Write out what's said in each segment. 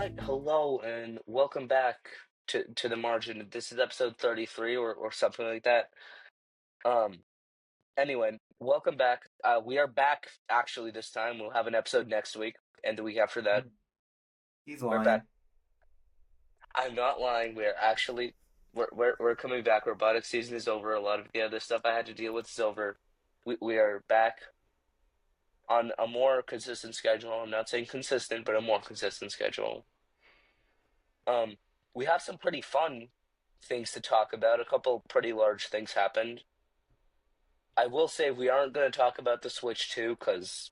right, hello, and welcome back to the margin. This is episode 33 or something like that. Um, anyway, welcome back. We are back actually this time. We'll have an episode next week and the week after that. He's We're back. lying. I'm not lying. We're coming back. Robotics season is over. A lot of the other stuff I had to deal with is over. We are back on a more consistent schedule. I'm not saying consistent, but a more consistent schedule. Um, we have some pretty fun things to talk about. A couple pretty large things happened. I will say we aren't going to talk about the Switch 2 because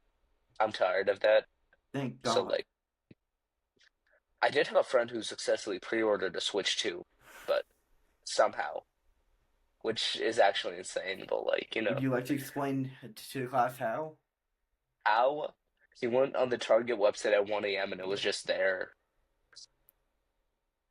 I'm tired of that. Thank So, God. like, I did have a friend who successfully pre-ordered a Switch 2, but somehow, which is actually insane. But, like, Would you like to explain to the class how? how he went on the Target website at 1 a.m. and it was just there.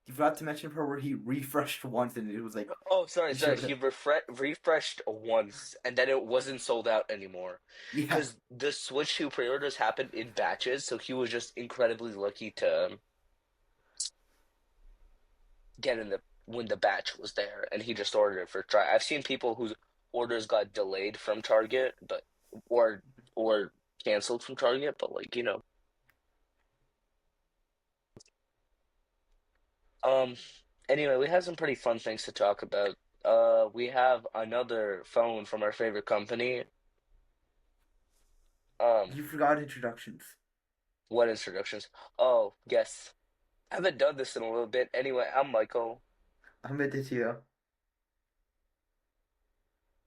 You forgot to mention the part where he refreshed once and it was like Oh, sorry, he sorry. showed He up. refreshed once, and then it wasn't sold out anymore. Yeah, Because the Switch 2 pre-orders happened in batches, so he was just incredibly lucky to get in the when the batch was there, and he just ordered it for try. I've seen people whose orders got delayed from Target, but or or canceled from Target, but um. Anyway, we have some pretty fun things to talk about. We have another phone from our favorite company. Um, you forgot introductions. what introductions? Oh, yes. I haven't done this in a little bit. Anyway, I'm Michael. I'm Aditya.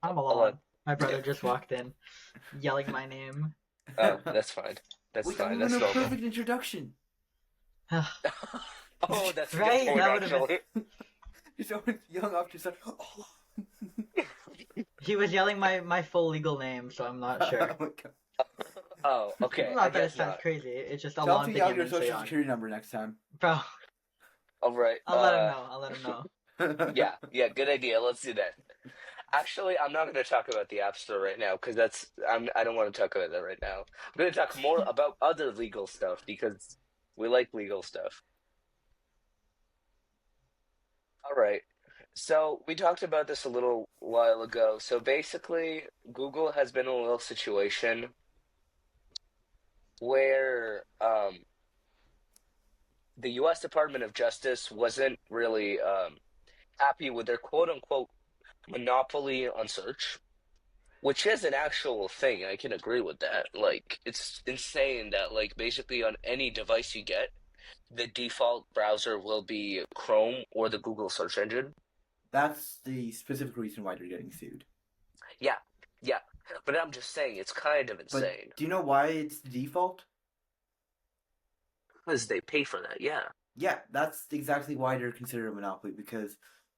I'm Alon. Alon. My brother just walked in, yelling my name. Oh, that's fine. That's Wait, that fine. would have That's been a normal. perfect introduction. Oh, that's a good Right? point, That would have been. actually. Just always young up to like, oh. He was yelling my full legal name, so I'm not Oh sure. my God. Oh, okay. I Not that it guess sounds not. crazy. It's just Tell him Alon to yell beginning your with social Seon. security number next time. Bro, All right. I'll let him know. I'll let him know. Yeah. Good idea. Let's do that. Actually, I'm not going to talk about the App Store right now because I don't want to talk about that right now. I'm going to talk more about other legal stuff because we like legal stuff. All right. So we talked about this a little while ago. So basically, Google has been in a little situation where the U.S. Department of Justice wasn't really happy with their quote unquote monopoly on search, which is an actual thing. I can agree with that. Like, it's insane that, like, basically on any device you get, the default browser will be Chrome or the Google search engine. That's the specific reason why they're getting sued. Yeah, yeah. But I'm just saying, it's kind of But insane. do you know why it's the default? Because they pay for that, yeah. Yeah, that's exactly why they're considered a monopoly because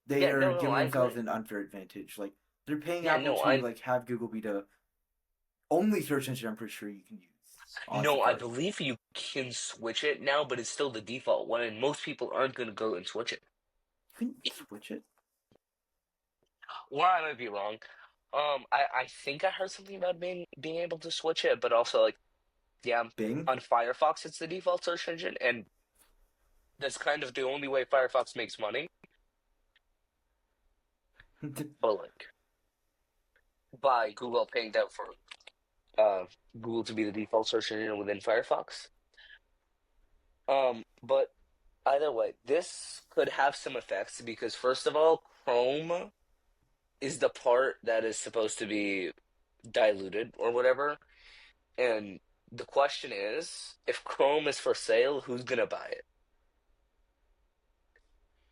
they Yeah, are no, giving I themselves agree. an unfair advantage. Like they're paying Yeah, Apple no, to I like have Google be the only search engine I'm pretty sure you can use on no, I Safari. believe you can switch it now, but it's still the default one, and most people aren't going to go and switch it. You can switch it. Or I might be wrong. I think I heard something about being able to switch it, but also like, yeah, Bing. on Firefox it's the default search engine, and that's kind of the only way Firefox makes money. But like, by Google paying that for uh Google to be the default search engine within Firefox. But either way, this could have some effects because first of all, Chrome is the part that is supposed to be diluted or whatever. And the question is, if Chrome is for sale, who's gonna buy it?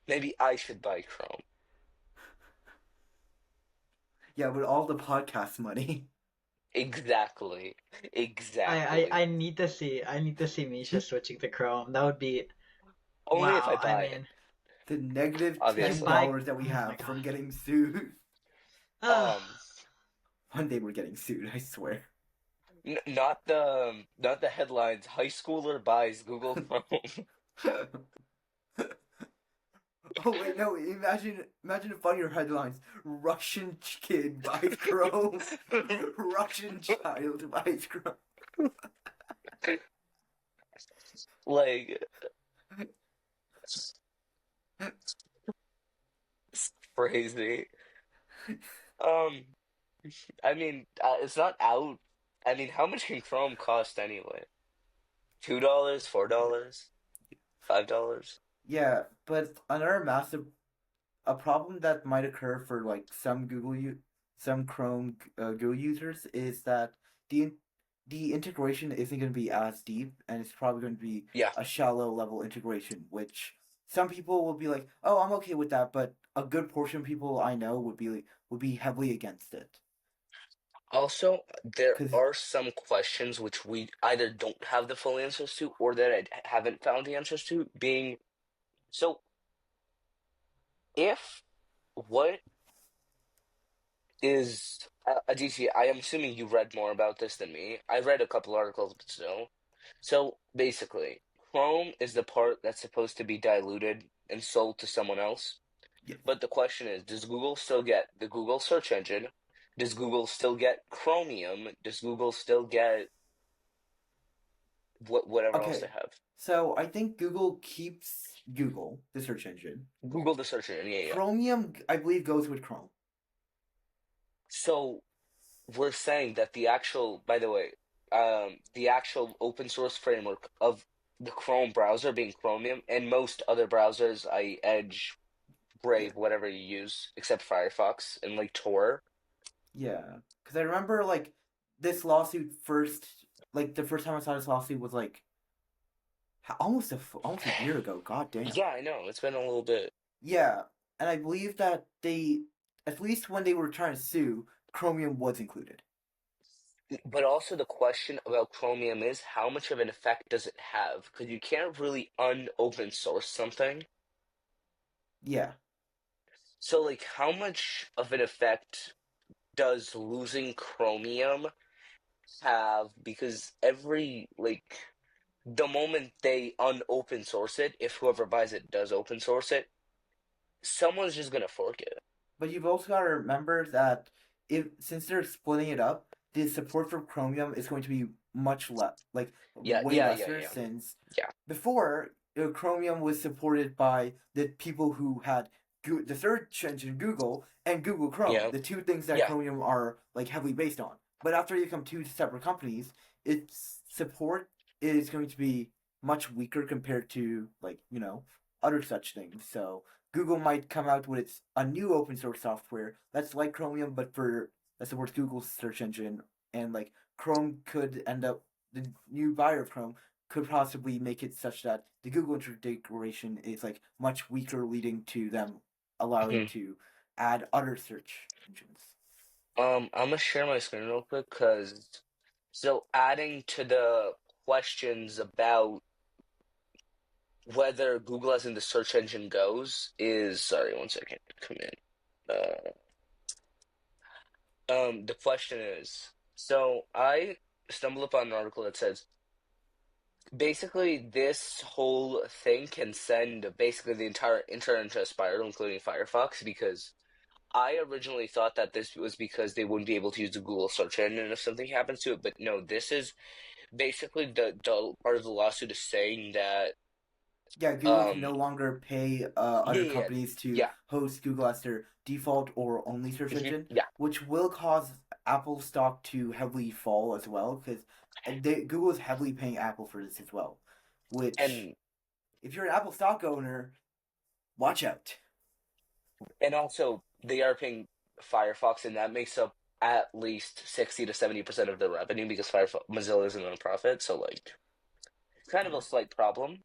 Maybe I should buy Chrome. Yeah, with all the podcast money. Exactly. I, Exactly. I I need to see Misha switching to Chrome. That would be Only if I wow. I buy it, mean, The negative you ten obviously. buy. dollars that we Oh my have god. from getting sued. Ugh. Um, One day we're getting sued, I swear. not the headlines. High schooler buys Google Chrome. Oh wait, no! Imagine the funnier headlines: Russian kid buys Chrome. Russian child buys Chrome. Like, It's crazy. Um, I mean, it's not out. I mean, how much can Chrome cost anyway? $2, $4, $5? Yeah, but another massive a problem that might occur for like some Chrome Google users is that the the integration isn't going to be as deep, and it's probably going to be Yeah. a shallow level integration, which some people will be like, "Oh, I'm okay with that," but a good portion of people I know would be heavily against it Also, there because are some questions which we either don't have the full answers to or that I haven't found the answers to. Being so, if what is Aditya, I am assuming you read more about this than me. I read a couple articles, but still. So basically, Chrome is the part that's supposed to be diluted and sold to someone else. yes, But the question is, does Google still get the Google search engine? Does Google still get Chromium? Does Google still get whatever else they okay. have? So I think Google keeps Google the search engine. Google the search engine, yeah, yeah. Chromium, I believe, goes with Chrome. So we're saying that the actual, by the way, the actual open source framework of the Chrome browser being Chromium and most other browsers, I Edge, Yeah. Brave, whatever you use, except Firefox and like Tor. Yeah, because I remember like this lawsuit first, like the first time I saw this lawsuit was like almost a year ago. God damn. Yeah, I know. It's been a little bit. Yeah, and I believe that they, at least when they were trying to sue, Chromium was included. But also the question about Chromium is how much of an effect does it have? Because you can't really un-open source something. Yeah, So like how much of an effect does losing Chromium have? Because every like the moment they un-open source it, if whoever buys it does open source it, someone's just gonna fork it. but you've also got to remember that if since they're splitting it up, the support for Chromium is going to be much less, like Yeah, way yeah, yeah, lesser. yeah, Since yeah, before Chromium was supported by the people who had the search engine Google and Google Chrome, yeah, the two things that yeah. Chromium are like heavily based on. But after they become two separate companies, its support is going to be much weaker compared to like other such things. So Google might come out with a new open source software that's like Chromium, but for that supports Google's search engine, and like Chrome could end up the new buyer of Chrome could possibly make it such that the Google integration is like much weaker, leading to them allowing Mhm. to add other search engines. I'm gonna share my screen real quick because so adding to the questions about whether Google as in the search engine goes is sorry, one second, come in. The question is so I stumbled upon an article that says basically this whole thing can send basically the entire internet into a spiral, including Firefox, because I originally thought that this was because they wouldn't be able to use the Google search engine if something happens to it, but no, this is basically the part of the lawsuit is saying that Yeah, Google can um no longer pay yeah other yeah companies to yeah host Google as their default or only search engine, yeah which will cause Apple stock to heavily fall as well, because Google is heavily paying Apple for this as well. Which, and if you're an Apple stock owner, watch out. and also they are paying Firefox and that makes up at least 60 to 70% of the revenue because Firefox Mozilla is a nonprofit, so like it's kind of Yeah, a slight problem.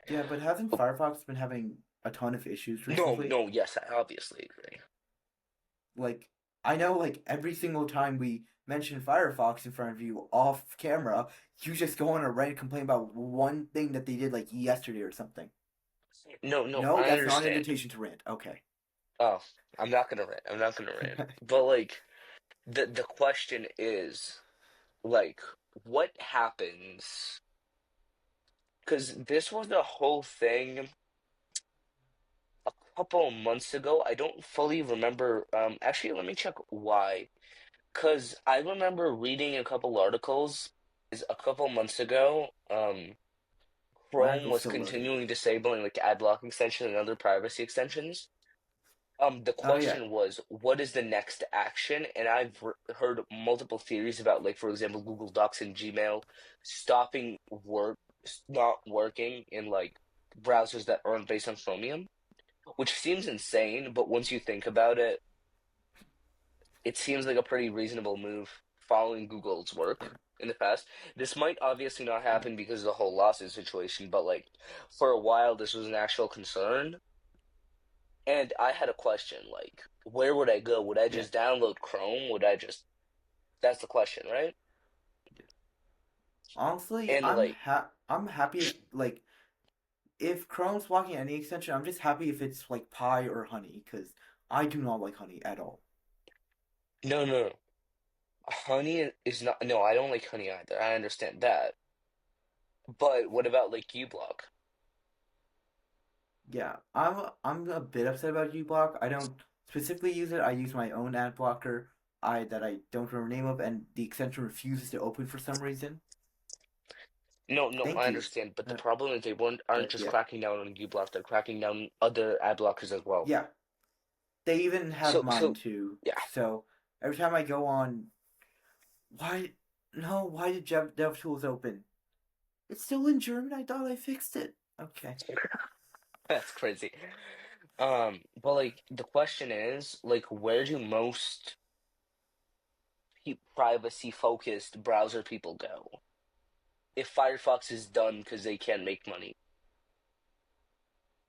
yeah, but hasn't Firefox been having a ton of issues No, recently? no, yes, I obviously agree. Like, I know, like every single time we mention Firefox in front of you off camera, you just go on a rant and complain about one thing that they did like yesterday or something. No, no, No, I that's not an understand. invitation to rant. Okay. Oh, I'm not gonna rant. I'm not gonna rant. But like the question is like what happens because this was the whole thing a couple months ago. I don't fully remember. Actually, let me check why. Because I remember reading a couple articles is a couple months ago. My Chrome article's was still loading. continuing disabling like ad block extensions and other privacy extensions. The Oh yeah. question was, what is the next action? And I've heard multiple theories about, like, for example, Google Docs and Gmail stopping not working in like browsers that aren't based on Chromium, which seems insane, but once you think about it, it seems like a pretty reasonable move following Google's Yeah. work in the past. This might obviously not happen because of the whole lawsuit situation, but like for a while this was an actual concern. And I had a question, like, where would I go? Would I Yeah. just download Chrome? Would I just That's the question, right? Honestly, And like I'm happy if like if Chrome's blocking any extension, I'm just happy if it's like Pi or Honey, because I do not like Honey at all. no, no, no. Honey is not no, I don't like Honey either. I understand that. But what about like uBlock? Yeah, I'm a bit upset about uBlock. I don't specifically use it. I use my own ad blocker. I don't remember the name of, and the extension refuses to open for some reason. No, no, I Thank you. understand, but the Uh, problem is they aren't but just yeah, cracking down on uBlock, they're cracking down on other ad blockers as well. yeah, they even have mine So too. yeah. So every time I go on, why no? Why did DevTools open? It's still in German. I thought I fixed it. Okay. That's crazy. But like the question is, like, where do most privacy focused browser people go if Firefox is done because they can't make money?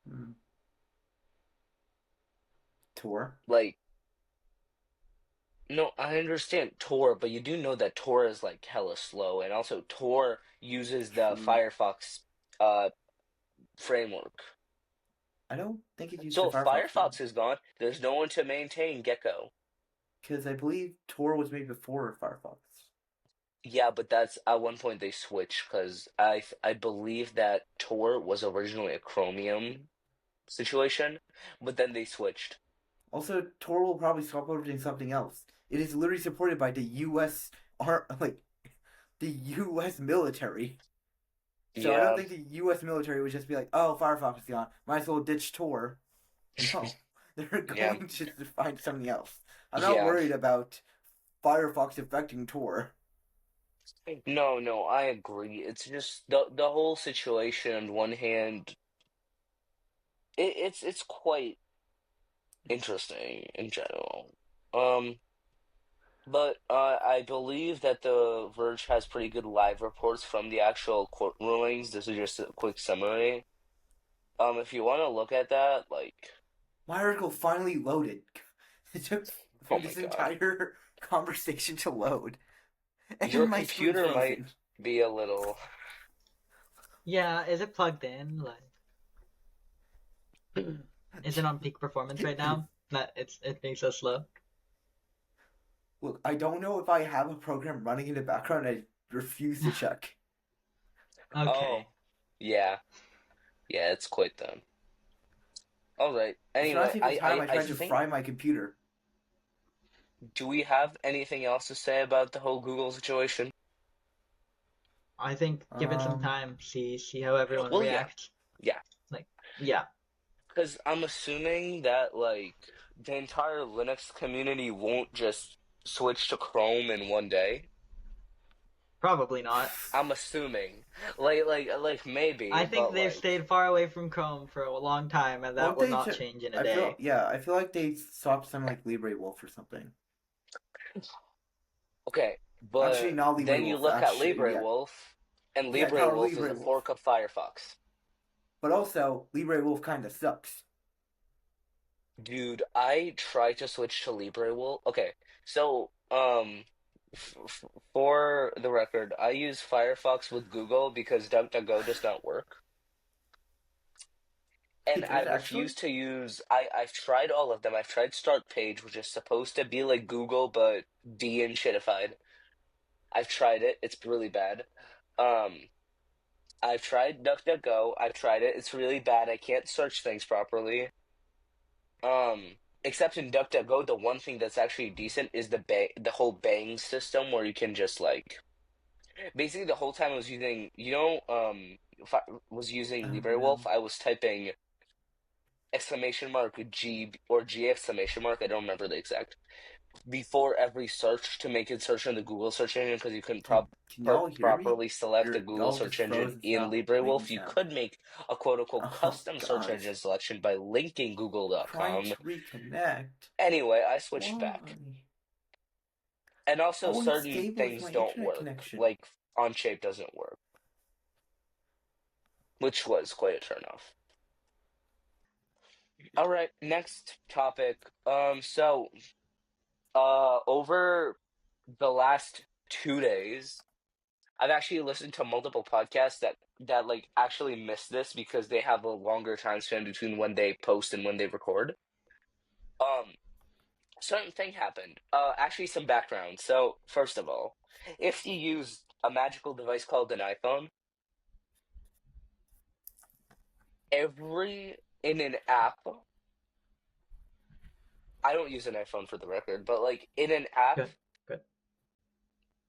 Hmm. Tor. Like, no, I understand Tor, but you do know that Tor is like hella slow, and also Tor uses the True. Firefox uh framework. I don't think it used the So if Firefox framework Firefox is gone, there's no one to maintain Gecko. because I believe Tor was made before Firefox. Yeah, but that's at one point they switched because I believe that Tor was originally a Chromium situation, but then they switched. Also, Tor will probably swap over to something else. It is literally supported by the U.S. Like the U.S. military. So I don't Yeah, think the U.S. military would just be like, "Oh, Firefox is gone. Might as well ditch Tor." No, they're yeah, going to find something else. I'm not yeah. worried about Firefox affecting Tor. No, no, I agree. It's just the whole situation. On one hand, it's quite interesting in general. Um, but I believe that the Verge has pretty good live reports from the actual court rulings. This is just a quick summary. If you want to look at that, like, My article finally loaded. It took oh my this God, entire conversation to load, your and my screen's computer might frozen. be a little. Yeah, is it plugged in? Like, is it on peak performance right now? That it being so slow. Look, I don't know if I have a program running in the background. I refuse to check. Oh, Okay. yeah, yeah, it's quite them. All right. This reminds Anyway, me of the time I I tried to think. fry my computer. Do we have anything else to say about the whole Google situation? I think give it some Um, time, see how everyone Well, yeah, reacts. yeah. Like, yeah, Because I'm assuming that like the entire Linux community won't just switch to Chrome in one day. probably not. I'm assuming, like maybe, I think but they've like, stayed far away from Chrome for a long time, and that won't will they? not change in a I feel day. yeah. I feel like they stopped something like Libre Wolf or something. okay, Actually, but not Libre then you Wolf. look at Actually, yeah, LibreWolf, and yeah, not LibreWolf is Libre a Wolf. fork of Firefox. But also, Libre Wolf kind of sucks. Dude, I tried to switch to LibreWolf. Okay, so for the record, I use Firefox with Google because DuckDuckGo does not work. And It I does actually. refuse to use I've tried all of them. I've tried Start Page, which is supposed to be like Google but D and shitified. I've tried it. It's really bad. Um I've tried DuckDuckGo. I've tried it. It's really bad. I can't search things properly. Except in DuckDuckGo, the one thing that's actually decent is the whole bang system where you can just like Basically, the whole time I was using, if I was using Oh LibreWolf, no. I was typing exclamation mark G or G exclamation mark. I don't remember the exact before every search to make it search in the Google search engine because you couldn't Can y'all hear me? properly select the Google Y'all just search froze engine and in stopped making LibreWolf. You sound. could make a quote unquote Oh custom search engine gosh. selection by linking Trying google.com. to reconnect. Anyway, I switched back. Why? And also, How certain unstable is things my don't internet work, connection? like Onshape doesn't work, which was quite a turnoff. All right, next topic. Over the last 2 days, I've actually listened to multiple podcasts that like actually miss this because they have a longer time span between when they post and when they record. Um, Certain thing happened. Actually, some background. So, first of all, if you use a magical device called an iPhone, every in an app, I don't use an iPhone for the record, but like in an app, Good, good.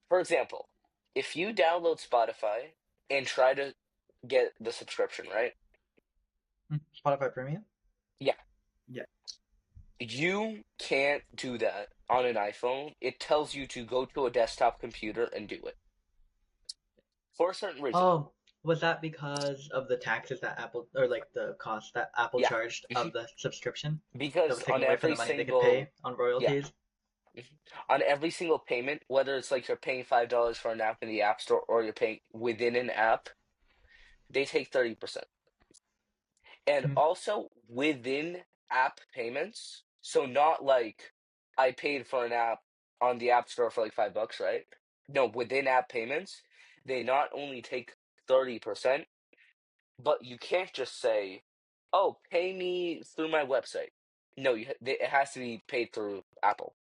for example, if you download Spotify and try to get the subscription, right? Spotify Premium? Yeah, Yeah. you can't do that on an iPhone. It tells you to go to a desktop computer and do it for a certain reason. Oh, was that because of the taxes that Apple, or like the cost that Apple Yeah, charged mhm. of the subscription that Because was on taken away from every the money they could pay single on yeah, royalties? mhm. On every single payment, whether it's like you're paying $5 for an app in the App Store or you're paying within an app, they take 30%. And Hmm. also within app payments, so not like I paid for an app on the App Store for like $5, right? No, within app payments, they not only take 30%, but you can't just say, "Oh, pay me through my website." No, it has to be paid through Apple.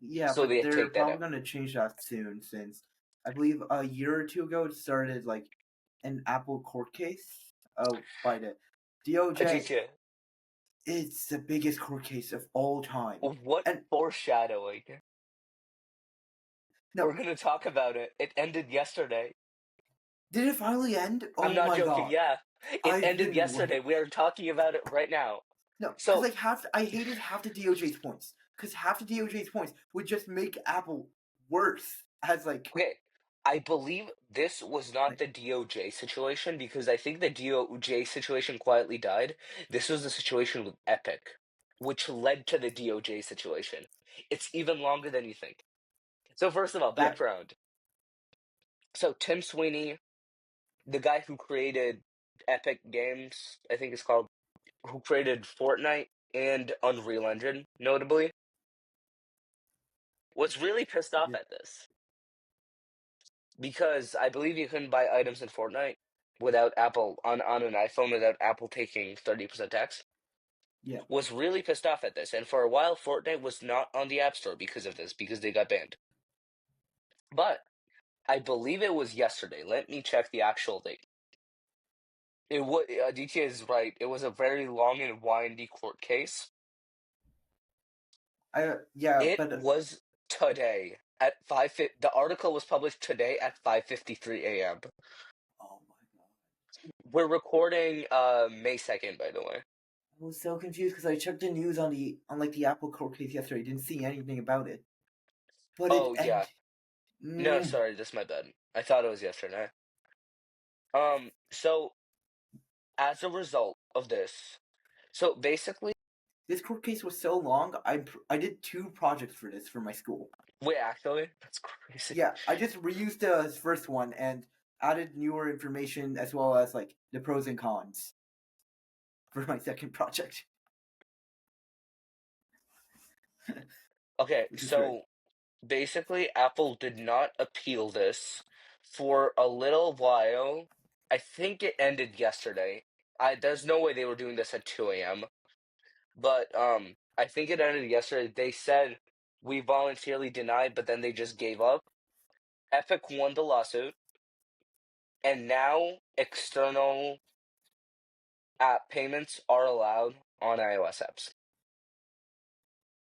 Yeah, So but they they're take that probably out. gonna change that soon since I believe a year or two ago it started like an Apple court case. Oh, by the DOJ. Aditya, It's the biggest court case of all time. what And foreshadowing? no, We're gonna talk about it. It ended yesterday. did it finally end? I'm Oh not my joking. god. Yeah, it I've ended been yesterday. We are talking about it right now. no, because So, like I hated half the DOJ's points. Because half the DOJ's points would just make Apple worse as okay, I believe this was not like the DOJ situation because I think the DOJ situation quietly died. This was the situation with Epic, which led to the DOJ situation. It's even longer than you think. So, first of all, yeah, background. So, Tim Sweeney, the guy who created Epic Games, I think it's called, who created Fortnite and Unreal Engine, notably, was really pissed off yeah, at this because I believe you couldn't buy items in Fortnite without Apple on an iPhone without Apple taking 30% tax. yeah. Was really pissed off at this, and for a while, Fortnite was not on the App Store because of this, because they got banned. But I believe it was yesterday. Let me check the actual date. It was DT is right. It was a very long and windy court case. Yeah, It but was today at 5. The article was published today at 5:53 a.m. oh my god. We're recording May 2nd, by the way. I was so confused because I checked the news on like the Apple court case yesterday. Didn't see anything about it, but it Oh yeah. ended. No, sorry, that's my bad. I thought it was yesterday. So as a result of this, so basically, This court case was so long. I did 2 projects for this for my school. wait, actually, that's crazy. Yeah, I just reused the first one and added newer information as well as like the pros and cons for my second project, Okay, which is great. so basically, Apple did not appeal this for a little while. I think it ended yesterday. There's no way they were doing this at 2 a.m. But I think it ended yesterday. They said we voluntarily denied, but then they just gave up. Epic won the lawsuit, and now external app payments are allowed on iOS apps.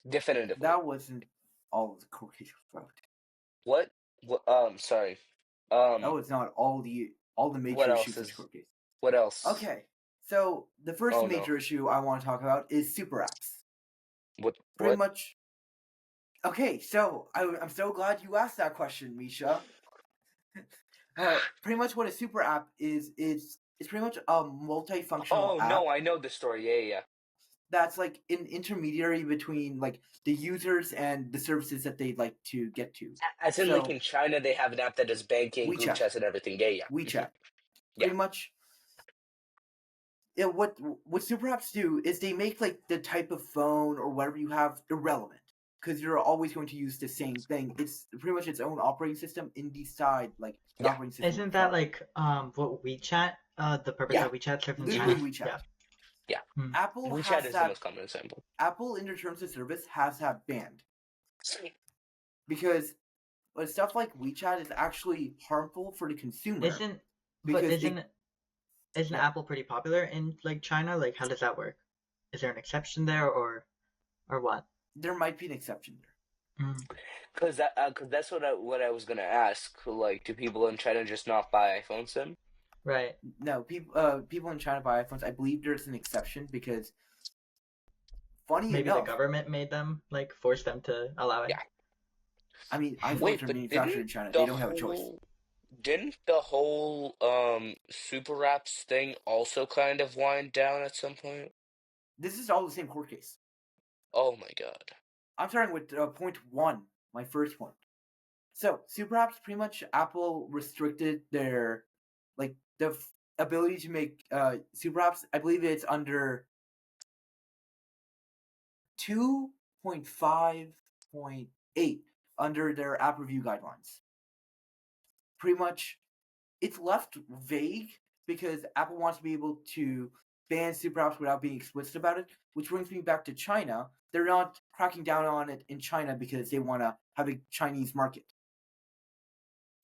Definitively. That wasn't all of the court case was about. What? Sorry. Oh, it's not all the What major else issues in this is? court case. What else? Okay, so the first Oh no. major issue I want to talk about is super apps. What? Pretty What? much. Okay, so I'm so glad you asked that question, Misha. Pretty much what a super app is it's pretty much a multifunctional Oh app no, I know the story. Yeah. that's like an intermediary between like the users and the services that they'd like to get to. As in, like So in China, they have an app that does banking, group WeChat, chats, and everything. Yeah. WeChat, Yeah. pretty much. Yeah, what super apps do is they make like the type of phone or whatever you have irrelevant because you're always going to use the same thing. It's pretty much its own operating system inside like the Yeah. operating system of Isn't the that phone. like what WeChat? The purpose Yeah. of WeChat serves in Literally China? WeChat. Yeah. Yeah. Hmm. Apple WeChat has is the that. most common example. Apple in their terms of service has that banned because stuff like WeChat is actually harmful for the consumer Isn't but because it isn't yeah Apple pretty popular in like China? Like, how does that work? Is there an exception there, or what? there might be an exception there. Mm, Cause that's what I was gonna ask. Like, do people in China just not buy iPhones then? right. No, people in China buy iPhones. I believe there's an exception because funny Maybe the enough, government made them like force them to allow it. Yeah. I mean iPhones Wait, are but manufactured in China. They don't have a choice. didn't the whole super apps thing also kind of wind down at some point? This is all the same court case. Oh my god. I'm starting with point one, my first point. So super apps, pretty much Apple restricted their like the ability to make super apps. I believe it's under 2.5.8 under their app review guidelines. Pretty much, it's left vague because Apple wants to be able to ban super apps without being explicit about it, which brings me back to China. They're not cracking down on it in China because they want to have a Chinese market.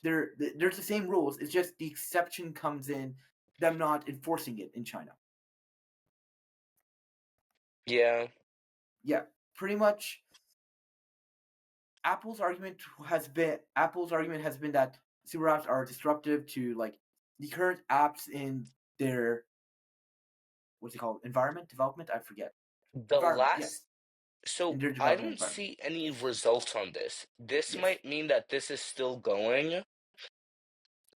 There's the same rules. It's just the exception comes in them not enforcing it in China. Yeah. Yeah, pretty much. Apple's argument has been that super apps are disruptive to like the current apps in their what's it called environment development. I forget The environment. Yes, last in So their I development don't environment. see any results on this. This Yes, might mean that this is still going.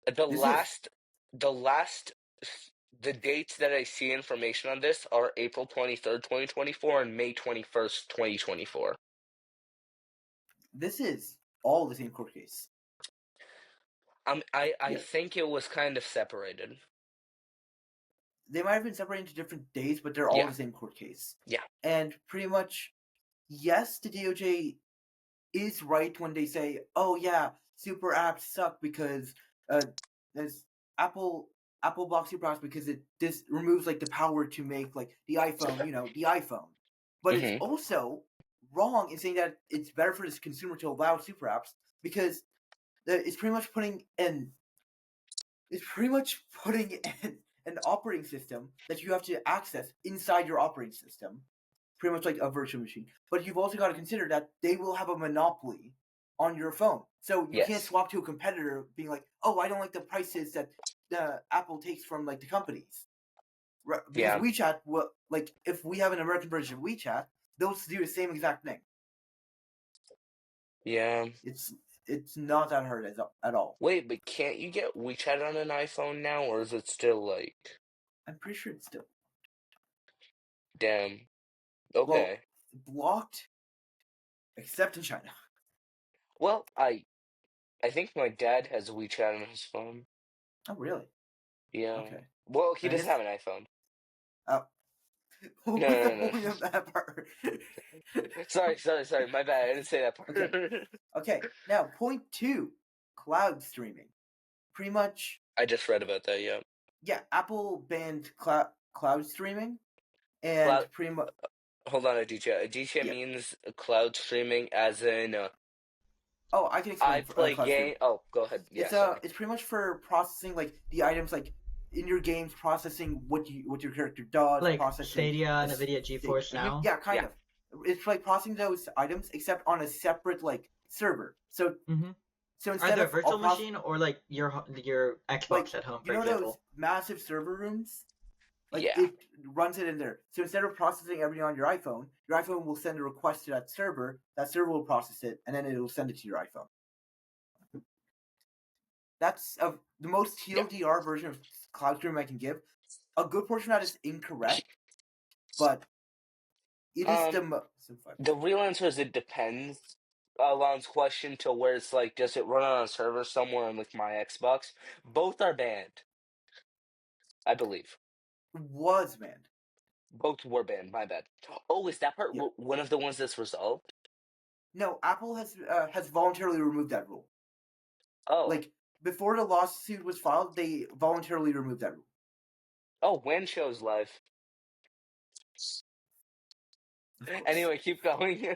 The this is last the last the dates that I see information on this are April 23rd, 2024 and May 21st, 2024. all the same court case. I Yeah, think it was kind of separated. they might have been separated into different days, but they're all Yeah. the same court case. Yeah. And pretty much, yes, the DOJ is right when they say, "Oh yeah, super apps suck because there's Apple Apple blocks super apps because this removes like the power to make like the iPhone, the iPhone." But it's Mhm. also wrong in saying that it's better for this consumer to allow super apps because it's pretty much putting an operating system that you have to access inside your operating system, pretty much like a virtual machine. But you've also got to consider that they will have a monopoly on your phone. So you can't Yes. swap to a competitor being like, "Oh, I don't like the prices that Apple takes from like the companies." Because Yeah. WeChat will like if we have an American version of WeChat, those do the same exact thing. Yeah. It's not that hard at all. Wait, but can't you get WeChat on an iPhone now, or is it still like, I'm pretty sure it's still damn? well Okay. blocked, except in China. Well, I think my dad has WeChat on his phone. Oh, really? Yeah. Okay. Well, he I doesn't guess. have an iPhone. Oh, No, what's the no, point of that part? no. Sorry. My bad. I didn't say that Okay. part. Okay. Now, point two, cloud streaming. Pretty much, I just read about that. Yeah. yeah. Apple banned cloud streaming, Cloud. and pretty much, Hold on, Aditya. Aditya yeah. means cloud streaming, as in Oh, I can I explain play cloud game. streaming. Oh, go ahead. Yeah, sorry. It's pretty much for processing like the items like in your games, processing what your character does, Like processing Stadia, this. Nvidia GeForce Mhm. Now. Yeah, kind Yeah. of. It's like processing those items, except on a separate like server. So Mm-hmm. So Are instead there a of virtual machine or like your like Xbox at home, you for know those example? massive server rooms, like Yeah. it runs it in there. So instead of processing everything on your iPhone will send a request to that server. That server will process it, and then it will send it to your iPhone. That's the most Yeah. TLDR version of cloud streaming I can give. A good portion of that is incorrect, but it is the most. The real answer is it depends. Alon's question to where it's like, does it run on a server somewhere on like my Xbox? Both are banned, I believe. Was banned. Both were banned. My bad. Oh, is that part Yeah. one of the ones that's resolved? No, Apple has voluntarily removed that rule. Oh, Like before the lawsuit was filed, they voluntarily removed that rule. oh, when show's live. Of course. Anyway, keep going.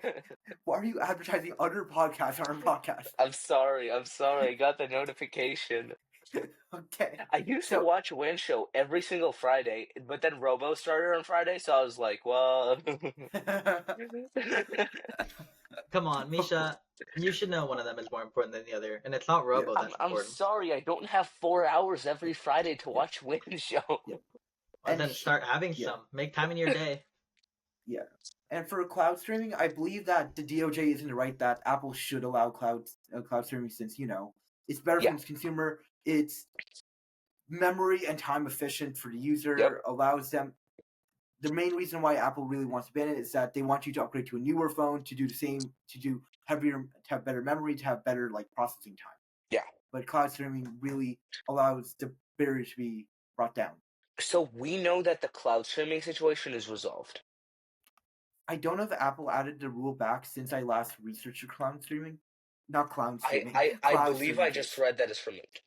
Why are you advertising other podcasts on our podcast? I'm sorry. I'm sorry. I got the notification. Okay. I used to So watch Win Show every single Friday, but then Robo started on Friday, so I was like, well. Come on, Misha. You should know one of them is more important than the other, and it's not yeah, Robo that's I'm important. sorry. I don't have 4 hours every Friday to watch Win Show. yeah, Well, and then start having yeah, some. Make time in your day. yeah. And for cloud streaming, I believe that the DOJ is in the right that Apple should allow cloud streaming since it's better Yeah. for the consumer. It's memory and time efficient for the Yep. user. Allows them. The main reason why Apple really wants to ban it is that they want you to upgrade to a newer phone to do the same, to do heavier, to have better memory, to have better like processing time. Yeah. But cloud streaming really allows the barrier to be brought down. So we know that the cloud streaming situation is resolved. I don't know if Apple added the rule back since I last researched cloud streaming. Not cloud streaming. I Cloud believe I streaming. just read that it's removed.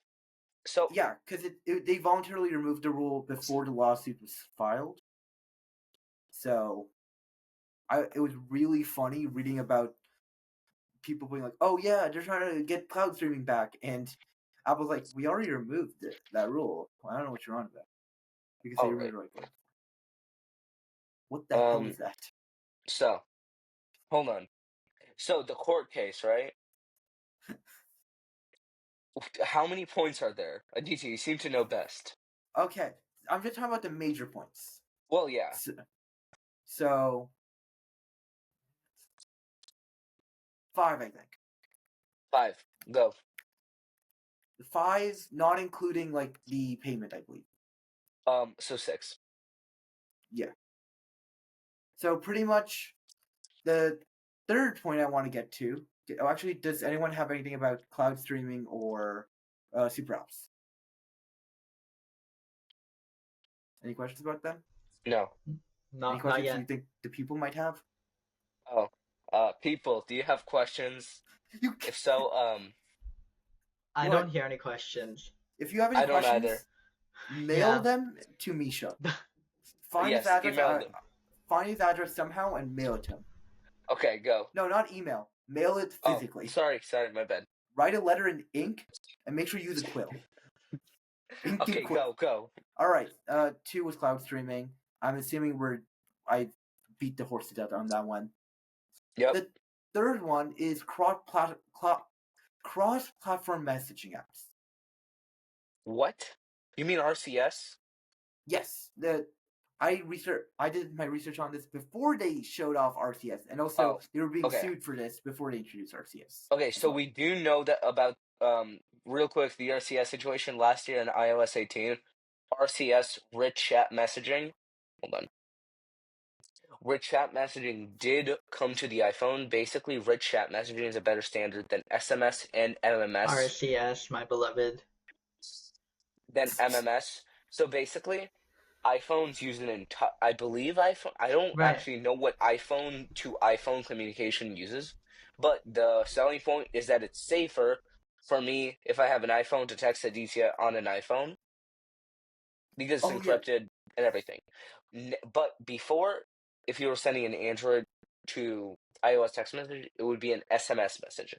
So Yeah, because they voluntarily removed the rule before the lawsuit was filed. So, it was really funny reading about people being like, "Oh yeah, they're trying to get cloud streaming back," and Apple's like, "We already removed that rule. Well, I don't know what you're on about because they all right. removed it right. What the hell is that?" So hold on. So the court case, right? How many points are there? Aditya, you seem to know best. Okay, I'm just talking about the major points. Well, yeah. So 5, I think. 5. Go. 5, not including like the payment, I believe. So 6. Yeah. So pretty much the third point I want to get to. Actually, does anyone have anything about cloud streaming or super apps? Any questions about them? No. Any Not questions yet. you think the people might have? Oh. People, do you have questions? If so, I What? don't hear any questions. If you have any I don't questions, either. mail Yeah. them to Misha. Find Yes, his address. email them. Find his address somehow and mail it to him. Okay, go. No, not email. Mail it Oh, physically. sorry, my bad. Write a letter in ink and make sure you use a quill. Ink Okay, and quill. go. All right. 2 was cloud streaming. I'm assuming I beat the horse to death on that one. Yep. The third one is cross-platform messaging apps. What? You mean RCS? Yes, I did my research on this before they showed off RCS, and also they were being okay. sued for this before they introduced RCS. Okay, so we do know that about real quick the RCS situation last year in iOS 18. RCS rich chat messaging. Hold on. Rich chat messaging did come to the iPhone. Basically, rich chat messaging is a better standard than SMS and MMS. RCS, my beloved. Than MMS. So basically, iPhones use I believe iPhone. I don't actually know what iPhone to iPhone communication uses, but the selling point is that it's safer for me if I have an iPhone to text Aditya on an iPhone because it's encrypted and everything. But before, if you were sending an Android to iOS text message, it would be an SMS message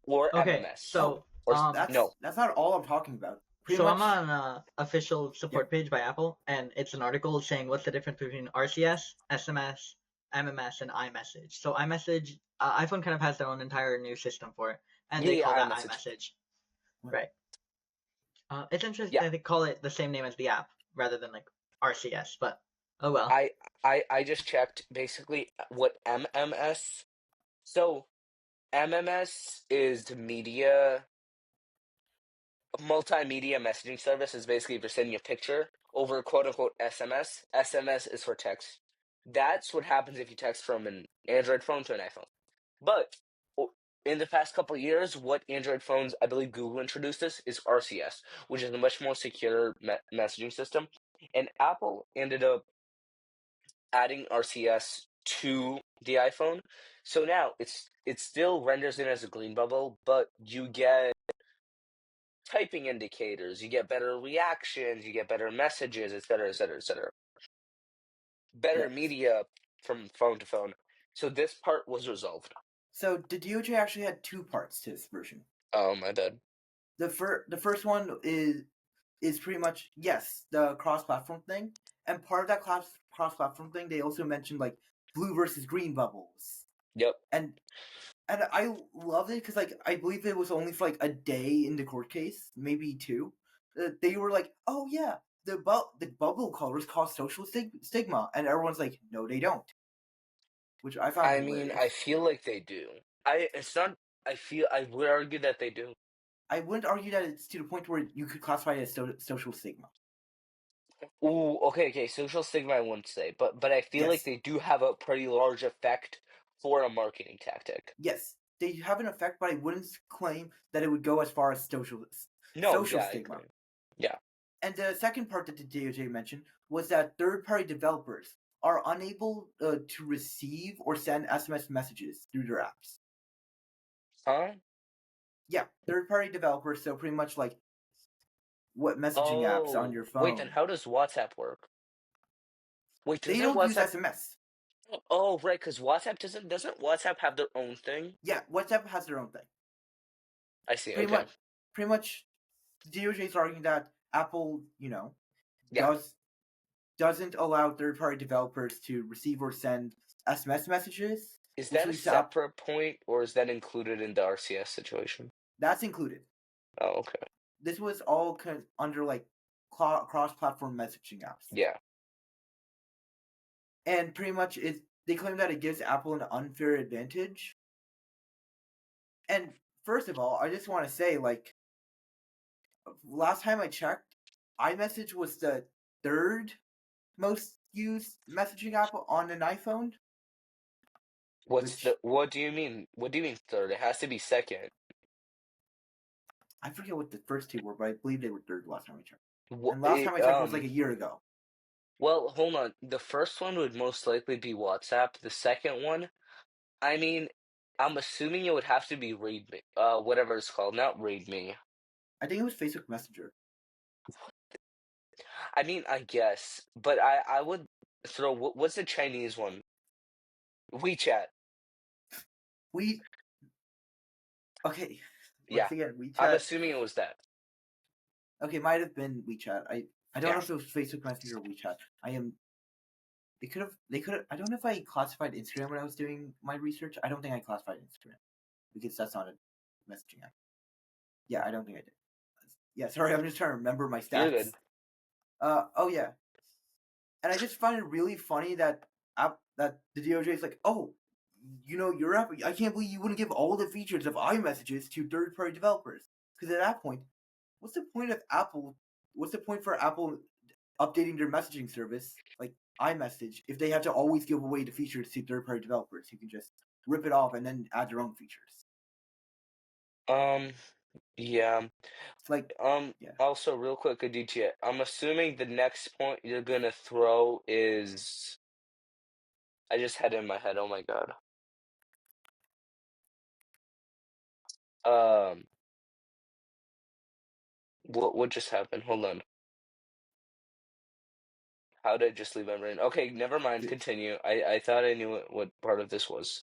or MMS. So that's not all I'm talking about. I'm on an official support page by Apple, and it's an article saying what's the difference between RCS, SMS, MMS, and iMessage. So iMessage, iPhone kind of has their own entire new system for it, and Yeah, they yeah, call that iMessage. iMessage. What? Right. It's interesting Yeah, that they call it the same name as the app rather than like RCS, but oh well. I just checked basically what MMS. So MMS is multimedia messaging service. Is basically if you're sending a picture over quote unquote SMS. SMS is for text. That's what happens if you text from an Android phone to an iPhone. But in the past couple of years, what Android phones, I believe Google introduced this, is RCS, which is a much more secure messaging system. And Apple ended up adding RCS to the iPhone. So now it still renders it as a green bubble, but you get typing indicators, you get better reactions, you get better messages, etc., etc., etc. Yeah. Better media from phone to phone. So this part was resolved. So the DOJ actually had two parts to this version. Oh my bad. The first one is pretty much, yes, the cross platform thing, and part of that cross platform thing, they also mentioned like blue versus green bubbles, Yep. and I loved it because like I believe it was only for like a day in the court case, maybe two. They were like, oh yeah, the bubble colors cause social stigma, and everyone's like, no, they don't, which I found I mean, I hilarious. feel like they do. It's not. I would argue that they do. I wouldn't argue that it's to the point where you could classify it as social stigma. Ooh, okay, okay. Social stigma, I wouldn't say, but I feel like Yes, they do have a pretty large effect for a marketing tactic. yes, they have an effect, but I wouldn't claim that it would go as far as No, social yeah, I stigma. agree. Yeah. And the second part that the DOJ mentioned was that third-party developers are unable to receive or send SMS messages through their apps. Huh? Yeah, third-party developers, so pretty much like what messaging apps on Oh, your wait. Then phone. how does WhatsApp work? Wait, They doesn't don't use WhatsApp? SMS. Oh, right, because WhatsApp doesn't WhatsApp have their own thing? Yeah, WhatsApp has their own thing. I see. Pretty Okay. much, pretty much, the DOJ is arguing that Apple, Yeah. doesn't allow third-party developers to receive or send SMS messages, Is which that a leads to separate point, or is that included in the RCS situation? that's included. Oh, okay. This was all under like cross-platform messaging apps, Yeah. and pretty much they claim that it gives Apple an unfair advantage. And first of all, I just want to say, like, last time I checked, iMessage was the third most used messaging app on an iPhone, which What do you mean? What do you mean third? It has to be second. I forget what the first two were, but I believe they were third last time I checked. What, And last time I checked, it was like a year ago. well, hold on. The first one would most likely be WhatsApp. The second one, I mean, I'm assuming it would have to be ReadMe, whatever it's called, not ReadMe. I think it was Facebook Messenger. I mean, I guess, but I would throw what's the Chinese one? WeChat. We okay. Yeah, Once again, I'm WeChat. assuming it was that. Okay, might have been WeChat. I don't Yeah. know if it was Facebook Messenger or WeChat. They could have. I don't know if I classified Instagram when I was doing my research. I don't think I classified Instagram because that's not a messaging app. Yeah, I don't think I did. Yeah, sorry, I'm just trying to remember my You're stats. good. Oh yeah, and I just find it really funny that that the DOJ is like, oh, your app. I can't believe you wouldn't give all the features of iMessages to third-party developers. Because at that point, what's the point of Apple? What's the point for Apple updating their messaging service like iMessage if they have to always give away the features to third-party developers who can just rip it off and then add their own features? Um, yeah. It's like, Um, yeah. Also, real quick, Aditya, I'm assuming the next point you're gonna throw is. I just had it in my head. Oh my god. Um, what just happened? Hold on. How did I just leave my brain? Okay, never mind. Continue. I thought I knew what part of this was.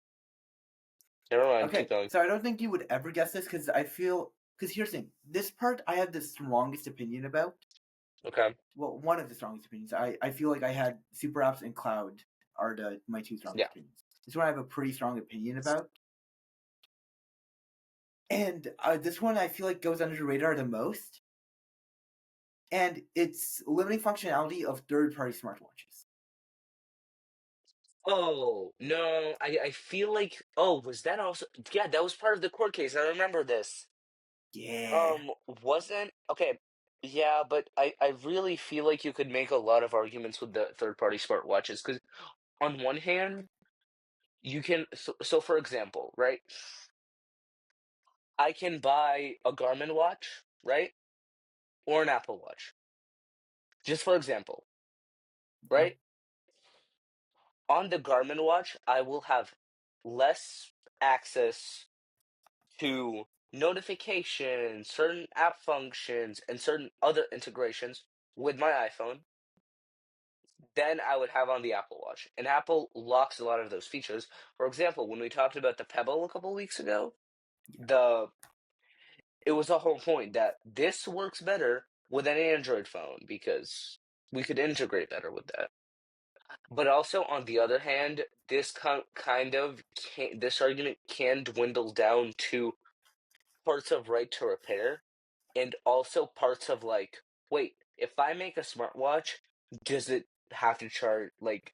Never mind. Keep Okay, going. so I don't think you would ever guess this because because here's the thing. This part I have the strongest opinion about. Okay. Well, one of the strongest opinions. I feel like I had super apps and cloud are my two strongest Yeah. opinions. This one I have a pretty strong opinion about. And this one I feel like goes under the radar the most. And it's limiting functionality of third-party smartwatches. Oh no, I feel like, oh, was that also, yeah, that was part of the court case. I remember this. Yeah. Wasn't okay. Yeah, but I really feel like you could make a lot of arguments with the third party smartwatches because on one hand, you can so for example, right? I can buy a Garmin watch, right? Or an Apple Watch. Just for example, Okay. right? On the Garmin watch, I will have less access to notifications, certain app functions, and certain other integrations with my iPhone than I would have on the Apple Watch. And Apple locks a lot of those features. For example, when we talked about the Pebble a couple weeks ago, Yeah. the it was a whole point that this works better with an Android phone because we could integrate better with that. But also, on the other hand, this kind of this argument can dwindle down to parts of right to repair and also parts of like, wait, if I make a smartwatch, does it have to charge like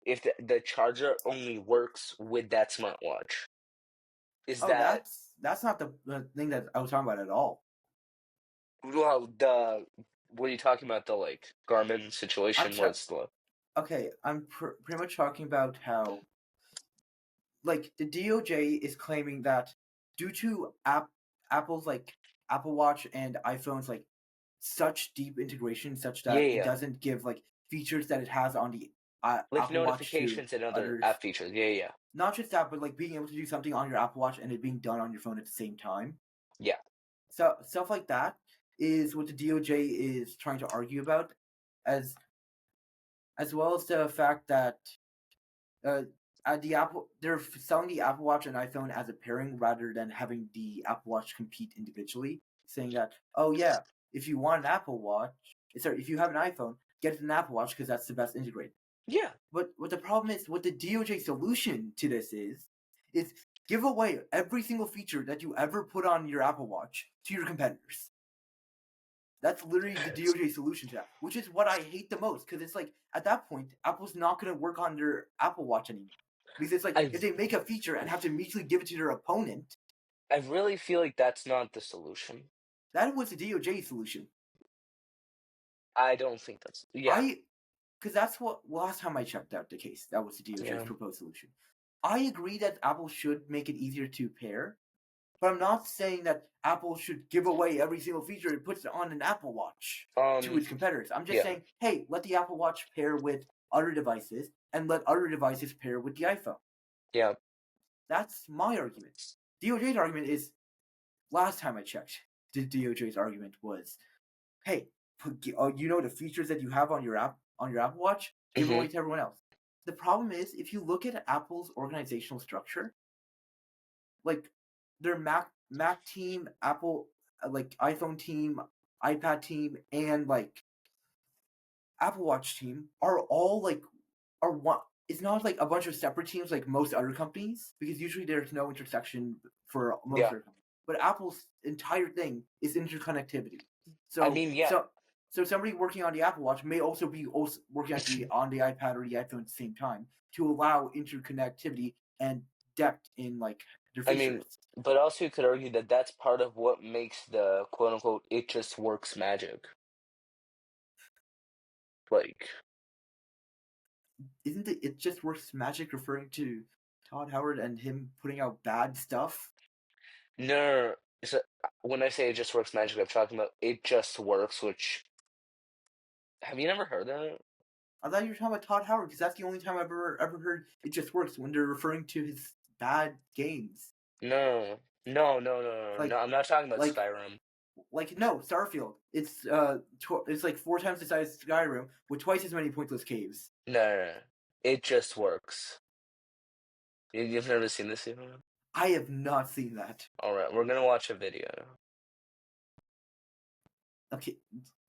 if the charger only works with that smartwatch? Is Oh, that that's not the thing that I was talking about at all. well the what are you talking about, the like Garmin I'm situation where it's the okay. I'm pretty much talking about how like the DOJ is claiming that due to Apple's like Apple Watch and iPhones like such deep integration, such yeah, that it yeah, doesn't give like features that it has on the like Apple Watch to notifications and other others. app features, yeah, yeah, Not just that, but like being able to do something on your Apple Watch and it being done on your phone at the same time. yeah. So stuff like that is what the DOJ is trying to argue about, as as well as the fact that uh, they're selling the Apple Watch and iPhone as a pairing rather than having the Apple Watch compete individually, saying that, oh yeah, if you want an Apple Watch, sorry, if you have an iPhone, get an Apple Watch because that's the best integrated. Yeah. But what the problem is, what the DOJ solution to this is give away every single feature that you ever put on your Apple Watch to your competitors. That's literally the DOJ solution to that, which is what I hate the most because it's like at that point, Apple's not going to work on their Apple Watch anymore. Because it's like I if they make a feature and have to immediately give it to their opponent, I really feel like that's not the solution. that was the DOJ solution. I don't think that's, yeah, I, because that's what last time I checked out the case, that was the DOJ's yeah. proposed solution. I agree that Apple should make it easier to pair, but I'm not saying that Apple should give away every single feature it puts on an Apple Watch to its competitors. I'm just Yeah. saying, hey, let the Apple Watch pair with other devices and let other devices pair with the iPhone. Yeah. That's my argument. DOJ's argument is, last time I checked, the DOJ's argument was, hey, you know the features that you have on your Apple Watch, give Hmm. away to everyone else. The problem is, if you look at Apple's organizational structure, like their Mac team, Apple like iPhone team, iPad team, and like Apple Watch team are all like are one. It's not like a bunch of separate teams like most other companies because usually there's no intersection for most Yeah. other companies. But Apple's entire thing is interconnectivity. I So mean, yeah. so so somebody working on the Apple Watch may also be working on the iPad or the iPhone at the same time to allow interconnectivity and depth in like their I mean, features. but also you could argue that that's part of what makes the quote unquote "it just works" magic. Like, Isn't it just works magic referring to Todd Howard and him putting out bad stuff? no, no, no. So, when I say "it just works" magic, I'm talking about "it just works," which have you never heard that? I thought you were talking about Todd Howard because that's the only time I've ever heard it just works when they're referring to his bad games. No, no, no, no, no, no. Like I'm not talking about like Skyrim. no, Starfield. It's like 4 times the size of Skyrim with twice as many pointless caves. No, no, no. It just works. You've never seen this even? I have not seen that. All right, we're gonna watch a video. Okay,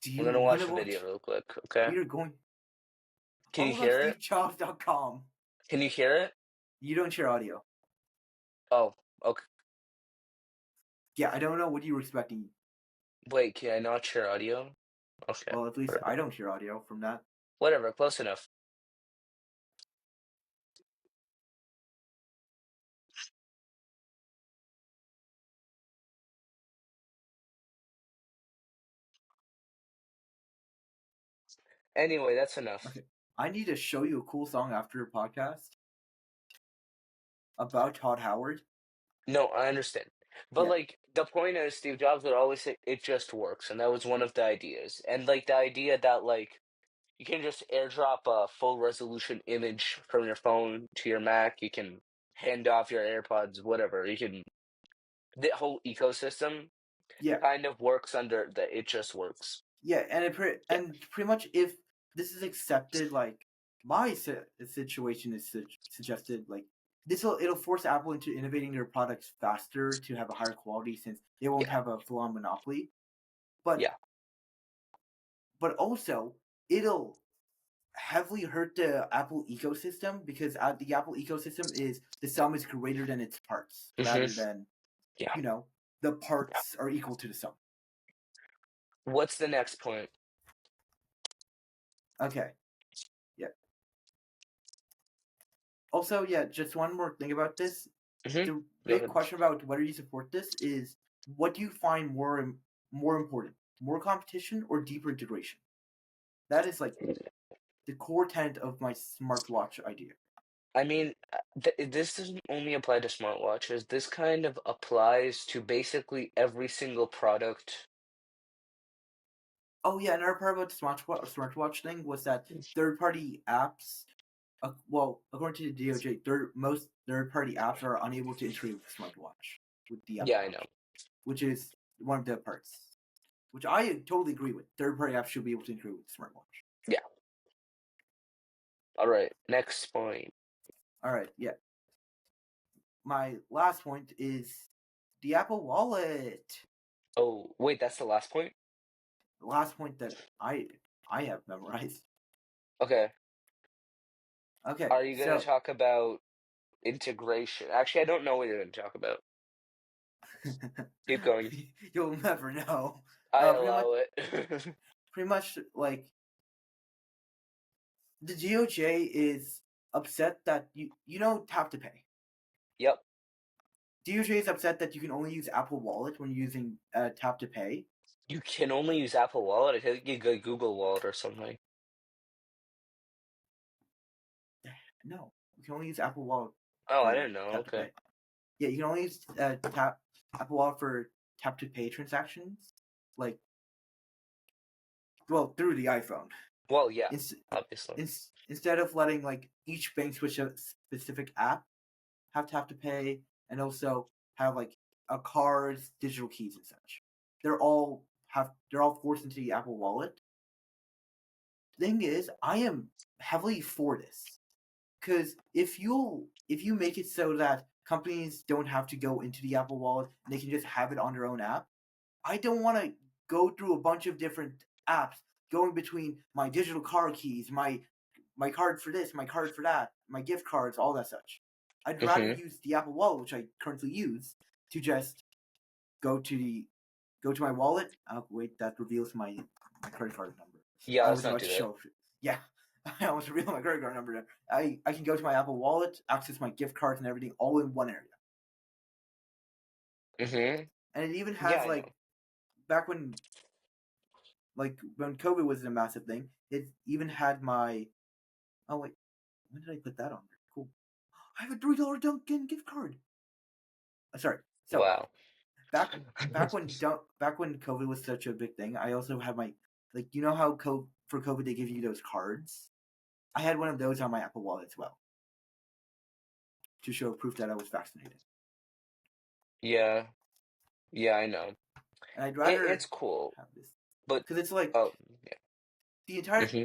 do We're you gonna want watch to a video watch? real quick, okay? We are going. Can I'll you look on hear it? SteveJobs.com. Can you hear it? You don't share audio. Oh, okay. Yeah, I don't know what you were expecting. Wait, can I not share audio? Okay, Well, at least whatever. I don't hear audio from that. Whatever, close enough. Anyway, that's enough. Okay. I need to show you a cool song after your podcast about Todd Howard. No, I understand. But Yeah. like the point is Steve Jobs would always say it just works, and that was one of the ideas. And like the idea that like you can just airdrop a full resolution image from your phone to your Mac, you can hand off your AirPods, whatever. You can the whole ecosystem Yeah. kind of works under the it just works. Yeah, and Yeah. pretty much if this is accepted, like my situation is suggested, like it'll force Apple into innovating their products faster to have a higher quality since they won't Yeah. have a full on monopoly. But Yeah. also it'll heavily hurt the Apple ecosystem because the Apple ecosystem is the sum is greater than its parts, rather Hmm. than Yeah. the Yeah. parts are equal to the sum. What's the next point? Okay. Yeah. Also, yeah, just one more thing about this. Hmm. The Go big ahead. question about whether you support this is what do you find more important, more competition or deeper integration? That is like the core tenet of my smartwatch idea. I mean, this doesn't only apply to smartwatches. This kind of applies to basically every single product. Oh yeah, another part about the smartwatch thing was that third-party apps, well, according to the DOJ, most third-party apps are unable to integrate with the smartwatch, with the Yeah, Apple I know. Watch, which is one of the parts. Which I totally agree with. Third-party apps should be able to integrate with the smartwatch. Yeah. All right. Next point. All right, yeah. My last point is the Apple Wallet. Oh, wait, that's the last point? The last point that I have memorized. Okay. Okay, Are you going to so talk about integration? Actually, I don't know what you're going to talk about. Keep going. you'll never know. I Pretty much, allow it. like the DOJ is upset that you know tap to pay. Yep. DOJ is upset that you can only use Apple Wallet when using tap to pay. You can only use Apple Wallet. I think you go Google Wallet or something. No, you can only use Apple Wallet Oh, I for didn't know. tap to Okay. pay. Yeah, you can only use Apple Wallet for tap to pay transactions, like through the iPhone. Well, yeah, Ins- obviously. Instead of letting like each bank switch a specific app have tap to pay and also have like a cards, digital keys and such. They're all forced into the Apple Wallet. Thing is, I am heavily for this because if you make it so that companies don't have to go into the Apple Wallet and they can just have it on their own app, I don't want to go through a bunch of different apps going between my digital card keys, my card for this, my card for that, my gift cards, all that such. I'd rather Hmm. use the Apple Wallet, which I currently use, to just go to my wallet. Oh wait, that reveals my credit card number. Yeah, I let's was not about to do that. show. Yeah, I almost revealed my credit card number. I can go to my Apple Wallet, access my gift cards and everything all in one area. Hmm. And it even Yeah, has I know. like back when COVID was a massive thing, it even had my. Oh wait, when did I put that on there? Cool. I have a $3 Dunkin' gift card. Sorry. So Wow. back back when COVID was such a big thing, I also had my you know how for COVID they give you those cards. I had one of those on my Apple Wallet as well to show proof that I was vaccinated. Yeah. Yeah, I know. And I'd It's rather cool, have this but because it's like oh, the entire. yeah. Hmm.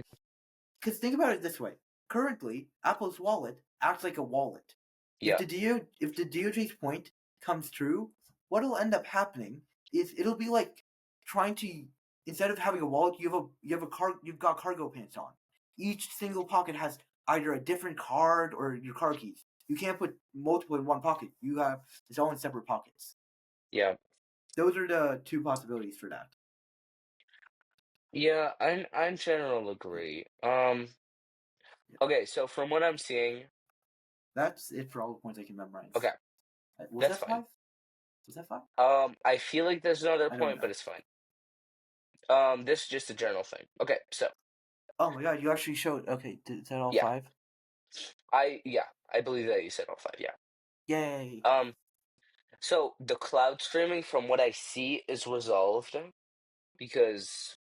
Because think about it this way: currently, Apple's wallet acts like a wallet. Yeah. If the DOJ's point comes true, what'll end up happening is it'll be like trying to instead of having a wallet, you've got cargo pants on. Each single pocket has either a different card or your car keys. You can't put multiple in one pocket. It's all in separate pockets. Yeah. Those are the two possibilities for that. Yeah, I in general agree. Okay, so from what I'm seeing, That's it for all the points I can memorize. okay, Was that's that fine. 5? Was that 5? I feel like there's another I don't point, but know. it's fine. This is just a general thing. Okay, so Oh my god, you actually showed. Okay, is that all yeah, 5? I believe that you said all five. Yeah. Yay! So the cloud streaming, from what I see, is resolved because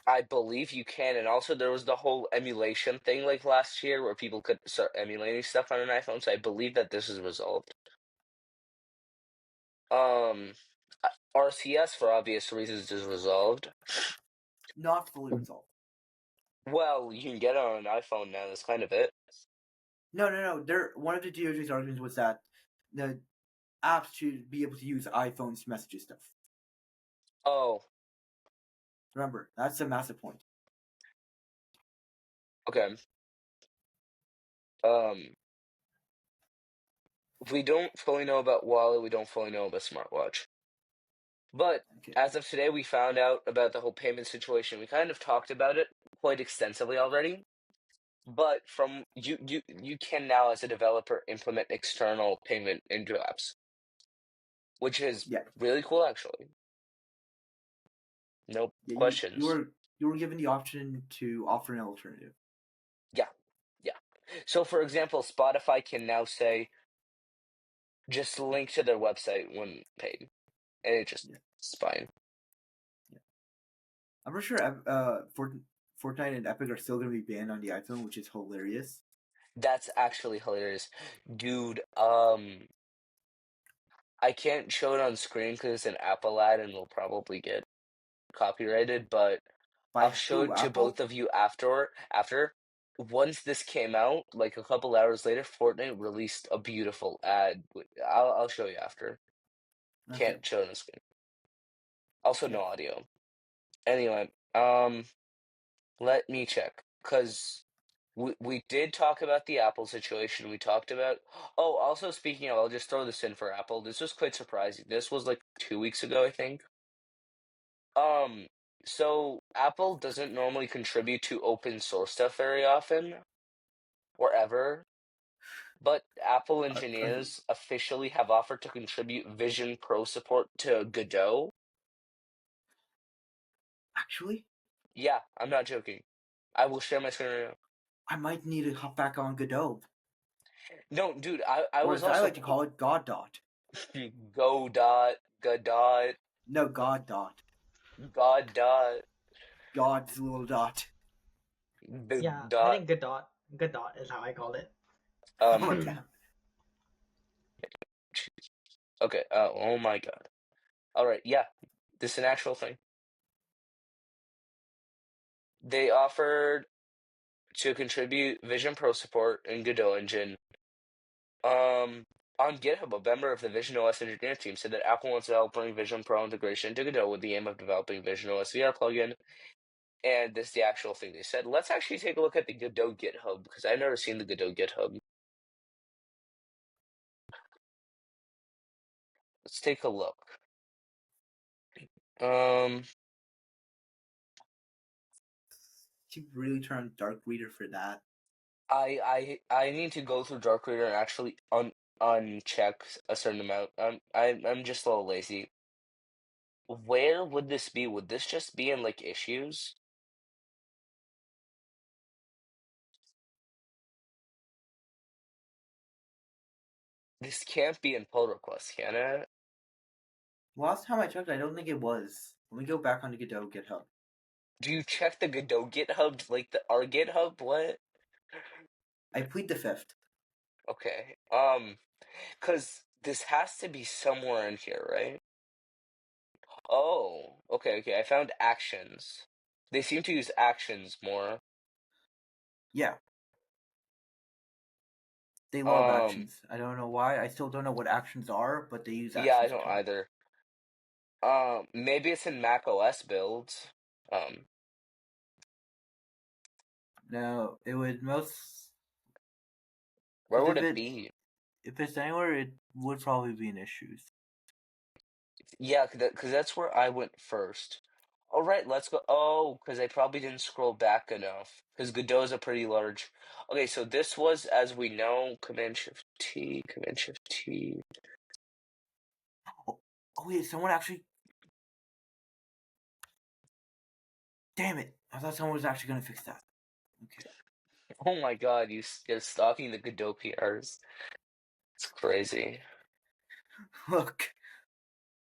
I believe you can, and also there was the whole emulation thing like last year where people could start emulating stuff on an iPhone. So I believe that this is resolved. Um, RCS for obvious reasons is resolved. Not fully resolved. Well, you can get it on an iPhone now. That's kind of it. No. One of the DOJ's arguments was that the apps should be able to use iPhone's messages stuff. Oh, Remember, that's a massive point. okay. Um, we don't fully know about Wallet. We don't fully know about smartwatch. But Okay. as of today, we found out about the whole payment situation. We kind of talked about it quite extensively already. But from you can now, as a developer, implement external payment into apps, which is Yeah. really cool, actually. No Yeah, questions. you were given the option to offer an alternative. Yeah, yeah. So, for example, Spotify can now say just link to their website when paid, and Yeah. it's fine. Yeah. I'm pretty sure Fortnite and Epic are still going to be banned on the iPhone, which is hilarious. That's actually hilarious, dude. I can't show it on screen because it's an Apple ad and will probably get copyrighted, but I'll By show who? it to both Apple? of you after. Once this came out, like a couple hours later, Fortnite released a beautiful ad. I'll show you after. Okay. Can't show it on screen. Also, Yeah. no audio. Anyway, let me check because we did talk about the Apple situation. We talked about. Oh, also speaking of, I'll just throw this in for Apple. This was quite surprising. This was like 2 weeks ago, I think. Um, so Apple doesn't normally contribute to open source stuff very often or ever, but Apple Are they engineers officially have offered to contribute Vision Pro support to Godot. actually? Yeah, I'm not joking. I will share my screen right now. I might need to hop back on Godot, No, dude, I or was as I also like to call it, Godot. Godot, No, Godot. Godot, God's little dot. the Yeah, I dot. think Godot is how I call it. Oh my Um, god. okay. Oh my God. All right. Yeah, this is an actual thing. They offered to contribute Vision Pro support in Godot engine. On GitHub, a member of the Vision OS engineering team said that Apple wants to help bring Vision Pro integration into Godot with the aim of developing Vision OS VR plugin. And this is the actual thing they said. Let's actually take a look at the Godot GitHub because I've never seen the Godot GitHub. Let's take a look. Um, You really turn on Dark Reader for that. I need to go through Dark Reader and actually uncheck a certain amount. I'm just a little lazy. Where would this be? Would this just be in like issues? This can't be in pull requests, can it? Last time I checked, I don't think it was. Let me go back onto Godot GitHub. Do you check the Godot GitHub, like our GitHub? What? I plead the fifth. Okay. Cause this has to be somewhere in here, right? Oh, okay. I found actions. They seem to use actions more. Yeah, they love Um, actions. I don't know why. I still don't know what actions are, but they use yeah, I actions a don't ton. either. Maybe it's in Mac OS builds. Um, No, it would most where because would it be? if it's anywhere, it would probably be in issues. Yeah, because that's where I went first. All right, let's go. Oh, because I probably didn't scroll back enough. Because Godot is a pretty large. Okay, so this was, as we know, Command Shift T, Command Shift T. Oh, wait, someone actually. Damn it! I thought someone was actually gonna fix that. Okay. Oh my God, you're stalking the Godot PRs. It's crazy. Look.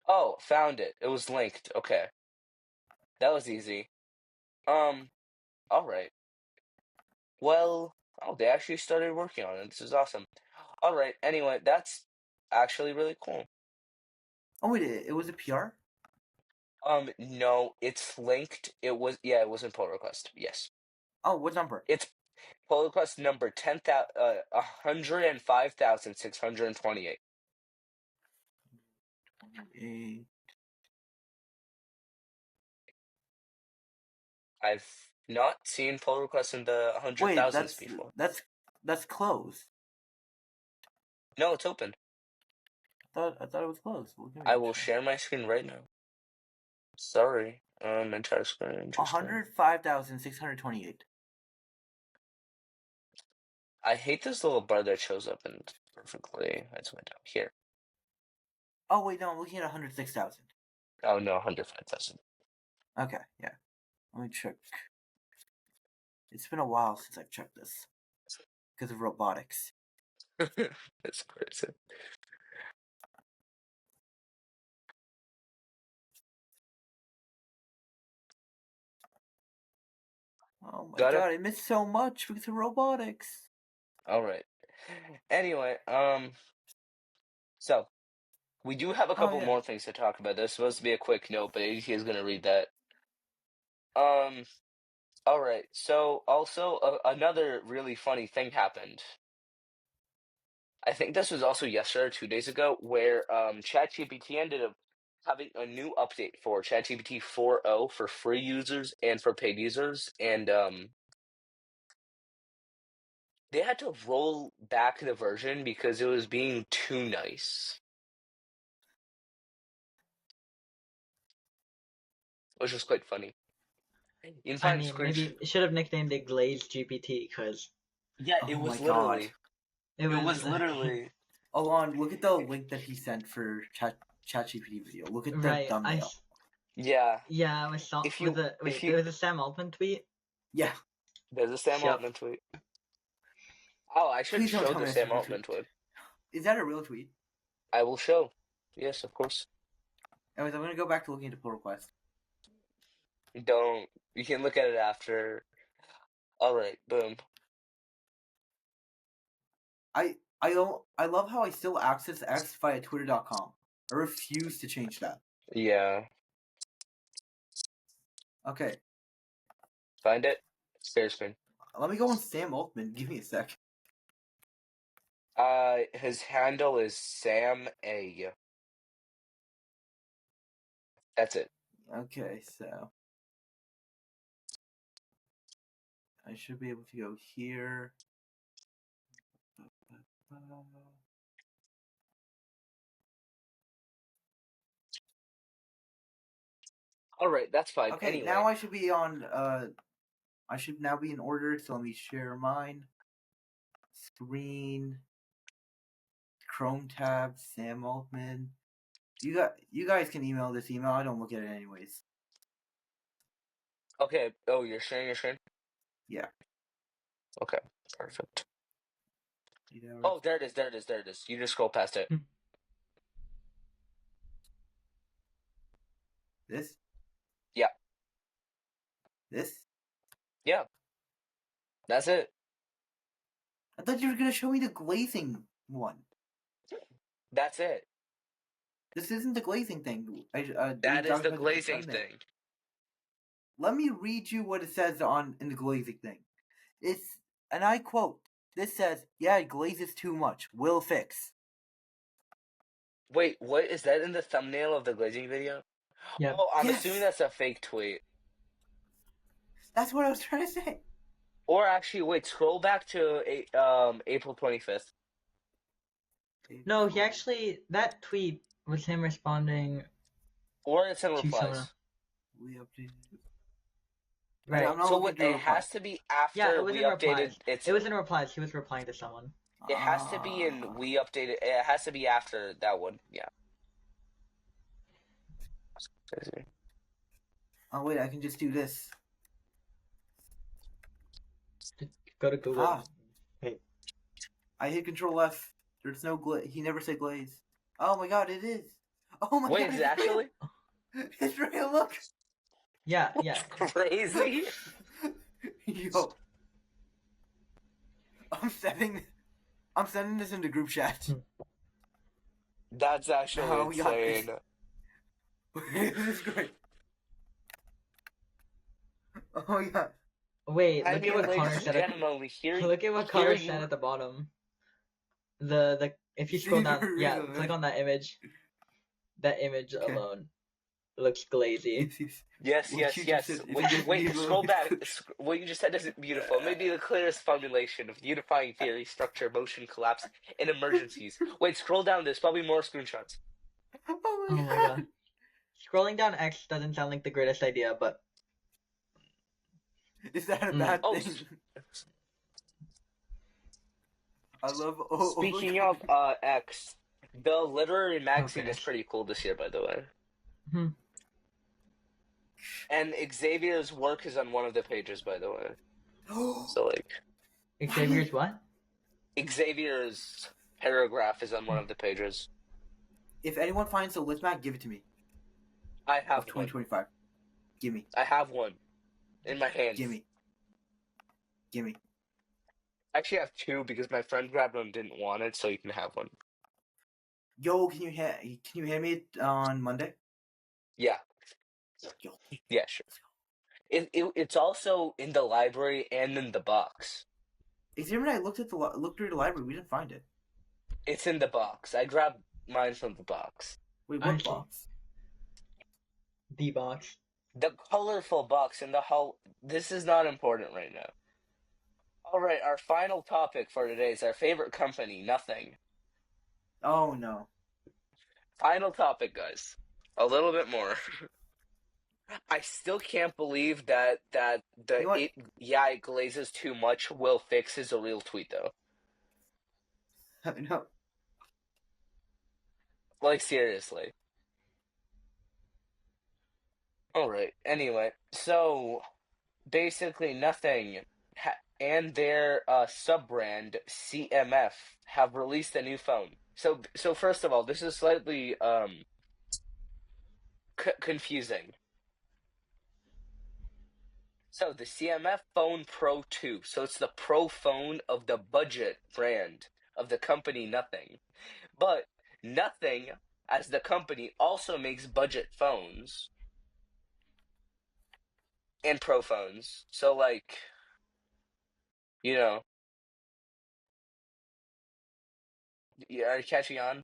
Oh, found it. It was linked. Okay, that was easy. All right. Well, oh, they actually started working on it. This is awesome. All right. Anyway, that's actually really cool. Oh wait, it was a PR. No, it's linked. It was in pull request. Yes, Oh, what number? it's pull request number 105,628. A... I've not seen pull requests in the hundred Wait, thousands before. that's closed. No, it's open. I thought it was closed. Well, give me I a will check. share my screen right now. Sorry. Entire screen. Interesting. 105,628. I hate this little bar that shows up and perfectly. That's went down here. Oh wait, no, I'm looking at 106,000. Oh no, 105,000. Okay, yeah. Let me check. It's been a while since I've checked this because of robotics. That's crazy. Oh my Got it? god, I missed so much because of robotics. All right. Anyway, so we do have a Oh couple yeah. more things to talk about. This is supposed to be a quick note, but ADT is going to read that. Um, all right. So also another really funny thing happened. I think this was also yesterday or 2 days ago, where Chat GPT ended up having a new update for Chat GPT 4.0 for free users and for paid users, and they had to roll back the version because it was being too nice, which was quite funny. You can I find mean, screenshots. maybe should have nicknamed it Glazed GPT because Yeah, Oh my god. it it was was literally, Alon, look at the link that he sent for ChatGPT video. Look at the right. thumbnail. yeah. Yeah, I saw If with you, the if wait. you, There was a Sam Altman tweet. Yeah. there's a Sam Yep. Altman tweet. Oh, I should Please don't show tell the me that's a Sam real Altman tweet. tweet. Is that a real tweet? I will show. Yes, of course. Anyways, I'm gonna go back to looking into pull request. Don't. You can look at it after. All right, boom. I love how I still access X via Twitter.com. I refuse to change that. Yeah. Okay, Find it. Share screen. let me go on Sam Altman. Give me a sec. His handle is Sam A. That's it. Okay, so I should be able to go here. All right, that's fine. Okay, Anyway, now I should be on. I should now be in order. So let me share mine. Screen. Chrome tab. Sam Altman. You guys can email this email. I don't look at it anyways. okay. Oh, you're sharing your screen? Yeah. Okay, perfect. 8 hours. Oh, there it is. There it is. There it is. You just scroll past it. This. Yeah. This. Yeah. That's it. I thought you were gonna show me the glazing one. That's it. This isn't the glazing thing. That is the glazing thing. Let me read you what it says in the glazing thing. It's, and I quote, this says, yeah, it glazes too much. Will fix. Wait, what is that in the thumbnail of the glazing video? Yep. Oh, I'm Yes. assuming that's a fake tweet. That's what I was trying to say. Or actually, wait, scroll back to April 25th. No, he actually that tweet was him responding. Or it's in Choose someone replies. else. We updated. Right. I'm not So looking what, through it replies. has to be Yeah, after it was we in replies. updated. It's It was in replies. He was replying to someone. it has to be in we updated. It has to be after that one. Yeah. Oh wait, I can just do this. Go to Google. Ah, Hey. I hit Control F. There's no glaze. He never said glaze. Oh my god, it is. Oh my Wait, god, is it it's real. actually? It's real. Look. Yeah. That's crazy. Yo, I'm sending this into group chat. That's actually Oh, we got this. insane. This is great. Oh my god. Wait. I Look mean, at what ladies Connor and said. gentlemen, here, Look at what here Connor you. said at the bottom. The if you scroll down, yeah, click on that image. That image Okay. alone looks glazy. Yes, What yes, you just yes. said, if Wait, you just wait, need a scroll little back. bit- What you just said isn't beautiful. Maybe the clearest formulation of unifying theory, structure, motion, collapse, and emergencies. Wait, scroll down. There's probably more screenshots. Oh Oh my my god. god. Scrolling down X doesn't sound like the greatest idea, but Is that a bad Oh, thing? I love. speaking of X, the literary magazine is goodness. pretty cool this year, by the way. Hmm. And Xavier's work is on one of the pages, by the way. So, like, Xavier's what? Xavier's paragraph is on one of the pages. If anyone finds the Lithmac, give it to me. I Of have one. 2025. Gimme. I have one in my hands. Gimme. Gimme. I actually have two because my friend grabbed one and didn't want it, so you can have one. Yo, can you hand me it on Monday? Yeah. Yo. Yeah, sure. It's also in the library and in the box. Xavier and I looked through the library. We didn't find it. It's in the box. I grabbed mine from the box. Wait, I what see. box? D box. The colorful box in the hall. This is not important right now. All right, our final topic for today is our favorite company, Nothing. Oh no. Final topic, guys. A little bit more. I still can't believe that You know what? it glazes too much will fix is a real tweet though. No. Like seriously. All right. Anyway, so basically Nothing and their sub-brand CMF have released a new phone. So first of all, this is slightly confusing. So the CMF Phone Pro 2. So it's the Pro phone of the budget brand of the company Nothing. But Nothing, as the company, also makes budget phones and Pro phones. So like, you know, are you catching on?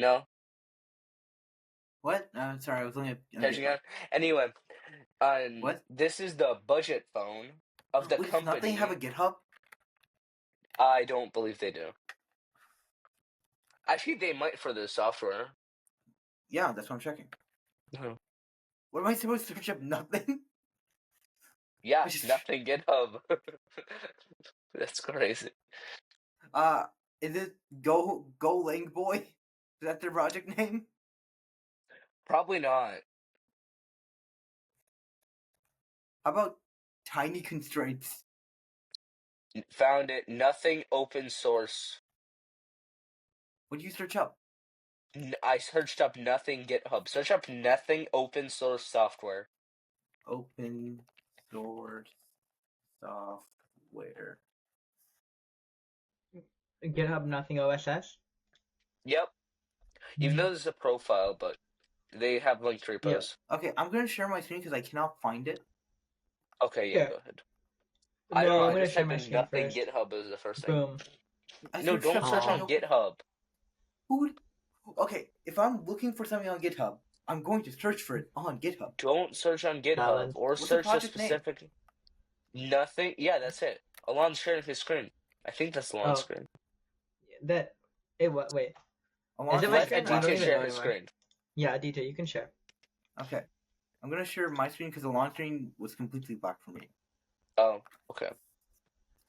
No? What? Sorry, I was only. Catching on? Anyway, What? this is the budget phone of the Wait, does company. Nothing have a GitHub? I don't believe they do. Actually, they might for the software. Yeah, that's what I'm checking. No. What am I supposed to search up? Nothing? Yeah, Nothing GitHub. That's crazy. Is it Go Lang Boy? Is that their project name? Probably not. How about Tiny Constraints? Found it. Nothing open source. What do you search up? I searched up Nothing GitHub. Search up Nothing open source software. Open source software. GitHub Nothing OSS. Yep. Even though there's a profile, but they have linked repos. Okay, I'm gonna share my screen because I cannot find it. Okay, yeah, Yeah. go ahead. No, I don't know. I'm I gonna just share typed my in screen Nothing first. GitHub as the first thing. Boom. No, don't search on Aw. GitHub. Who would? Okay, if I'm looking for something on GitHub, I'm going to search for it on GitHub. Don't search on GitHub Alan. or What's the search a project name? specific. Nothing. Yeah, that's it. Alon's sharing his screen. I think that's Alon's Oh. screen. Wait. Alon, Is it can my you Let share screen? I my don't Aditya even screen? share know his anymore. screen. Yeah, Aditya, you can share. Okay. I'm gonna share my screen because the launch screen was completely black for me. Oh, okay.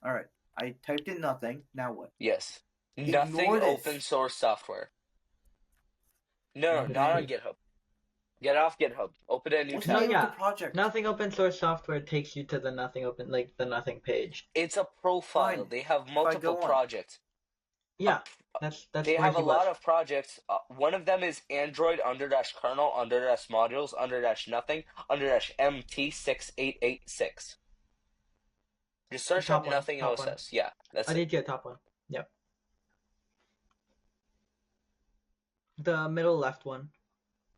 Alright. I typed in nothing. Now what? Yes. Nothing Ignore open this. source software. No, not on Nothing. GitHub. Get off GitHub. Open a new What's the No, tab. name of the yeah. project? Nothing open source software takes you to the the nothing page. It's a profile. Fine. They have If I multiple go on. projects. A Yeah, that's They where have a he lot was. of projects. One of them is Android under dash kernel under dash modules under dash nothing under dash MT6886. Just The search up top one. nothing Top one. OSS. Yeah, that's it. Aditya, top one. Yep. The middle left one.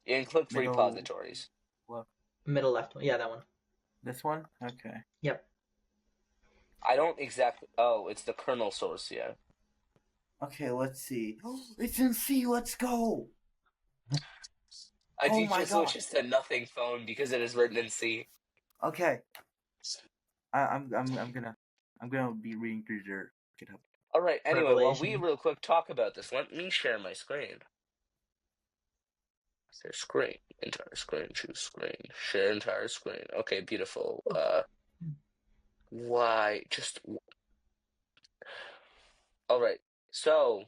And click Middle. repositories. What? Middle left one. Yeah, that one. This one? Okay. Yep. I don't exactly. Oh, it's the kernel source. Yeah. Okay, let's see. It's in C. Let's go. I Oh do my just god. switches to nothing phone because it is written in C. Okay. I'm gonna be reading through your GitHub. All right. Anyway, while we Revelation. real quick talk about this, let me share my screen. Share screen, entire screen, choose screen, share entire screen. Okay, beautiful. Why just all right? So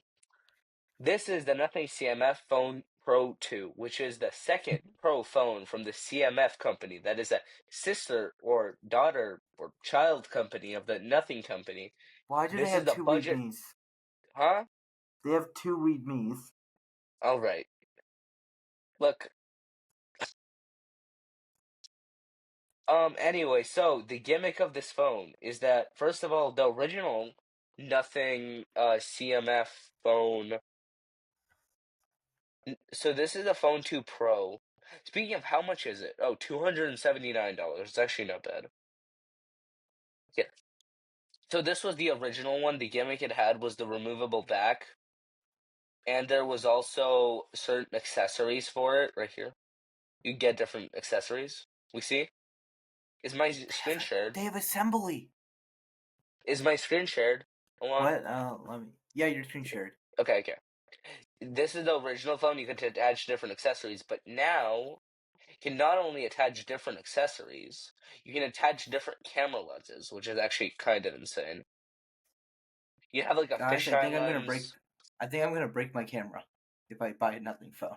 this is the Nothing CMF Phone Pro 2, which is the second Pro phone from the CMF company. That is a sister or daughter or child company of the Nothing company. Why do they This is have the two budget, readmes? huh? They have two readmes. All right. Look, anyway, so the gimmick of this phone is that first of all, the original Nothing CMF phone. So this is a Phone 2 Pro. Speaking of how much is it? Oh, $279. It's actually not bad. Yeah. So this was the original one. The gimmick it had was the removable back. And there was also certain accessories for it right here. You get different accessories. We see? Is my screen shared? They have assembly. Is my screen shared? Hold on. What? Let me. Yeah, your screen shared. Okay, okay. This is the original phone. You could attach different accessories, but now you can not only attach different accessories, you can attach different camera lenses, which is actually kind of insane. You have like a Guys, fisheye lens. I think I'm gonna break my camera if I buy a nothing phone.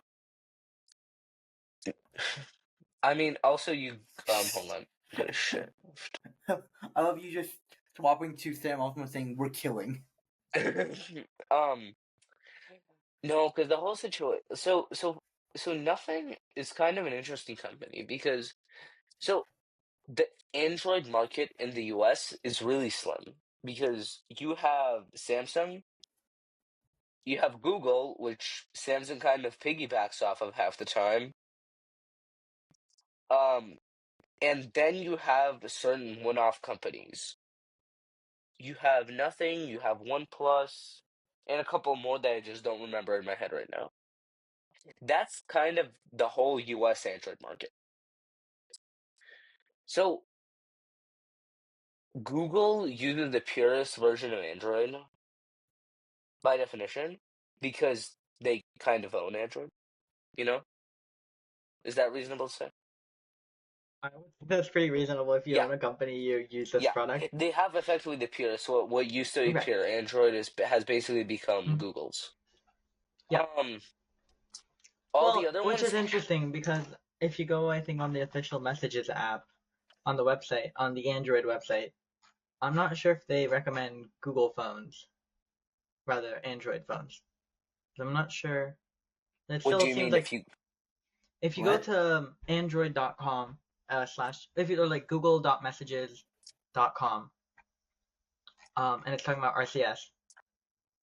I mean, also you hold on. I'm gonna shit. I love you just swapping to Sam Altman saying we're killing. um, no, because the whole situation. So nothing is kind of an interesting company because so the Android market in the US is really slim because you have Samsung, you have Google, which Samsung kind of piggybacks off of half the time. Um, and then you have certain one-off companies. You have Nothing, you have OnePlus, and a couple more that I just don't remember in my head right now. That's kind of the whole US Android market. So Google uses the purest version of Android by definition because they kind of own Android, you know? Is that reasonable to say? That's pretty reasonable. If you Yeah, own a company, you use this yeah. product. They have effectively the purest. So what used to be Right. pure Android has basically become Mhm. Google's. Yeah. Um, all the Well, other which ones, is interesting because if you go, I think, on the official messages app on the website, on the Android website, I'm not sure if they recommend Google phones, rather Android phones. I'm not sure. It what do still you seems mean if like you? if you go What? to android.com slash if you go like google.messages.com and it's talking about RCS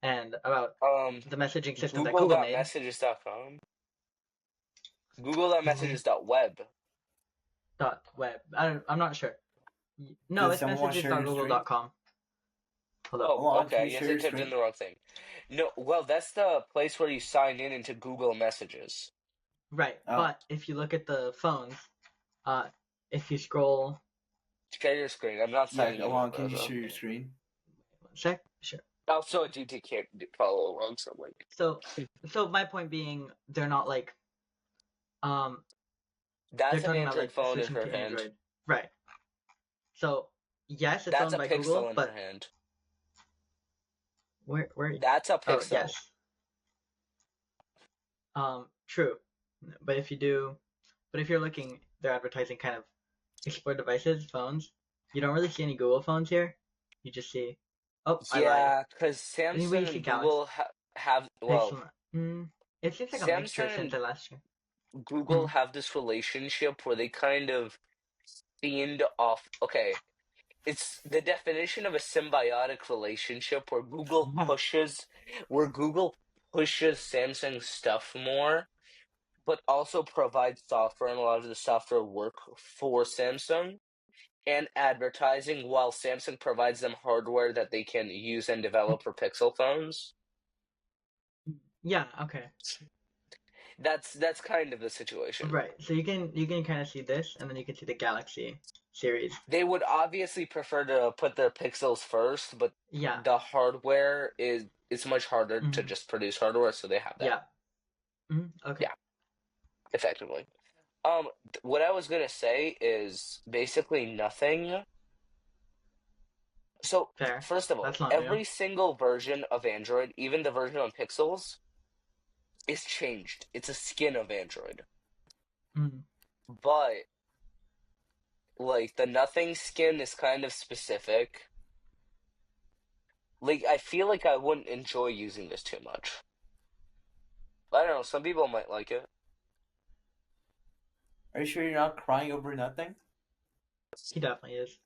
and about the messaging system that Google made. Google.messages.com, Google Google.messages.web. dot web. I'm not sure. No, Does it's someone want to share your screen? messages.google.com. Hold up. Oh, Alon, okay. can I you guess share I your typed in screen? the wrong thing. No, well, that's the place where you sign in into Google Messages. Right, Oh, but if you look at the phones, uh, if you scroll Share your screen. I'm not yeah. signing in my Alon, can you browser. share your screen? one sec, sure. Also, a GT can't follow along, so like So my point being, they're not like they're that's an talking about Android like phone in switching her to hand. Android, right? So yes, it's That's owned a by Pixel Google, in her but hand. where? That's a Oh Pixel. yes, true. But if you do, but if you're looking, they're advertising kind of explore devices, phones. You don't really see any Google phones here. You just see. Oh, I lied. Yeah, because I mean, we Samsung see and Galaxy, Google have well, Pixel. It seems like a mixture Samsung since I and last year. Google have this relationship where they kind of themed off. Okay, it's the definition of a symbiotic relationship where Google pushes Samsung stuff more, but also provides software and a lot of the software work for Samsung and advertising while Samsung provides them hardware that they can use and develop for Pixel phones. Yeah. Okay. That's kind of the situation. Right. So you can kind of see this, and then you can see the Galaxy series. They would obviously prefer to put their Pixels first, but Yeah. the hardware is it's much harder to Hmm. just produce hardware, so they have that. Yeah. Okay. Yeah, effectively. What I was gonna say is basically nothing. So, Fair. first of all, That's not new. every single version of Android, even the version on Pixels, is changed. It's a skin of Android. Mm. But, like, the nothing skin is kind of specific. Like, I feel like I wouldn't enjoy using this too much. I don't know, some people might like it. Are you sure you're not crying over nothing? He definitely is.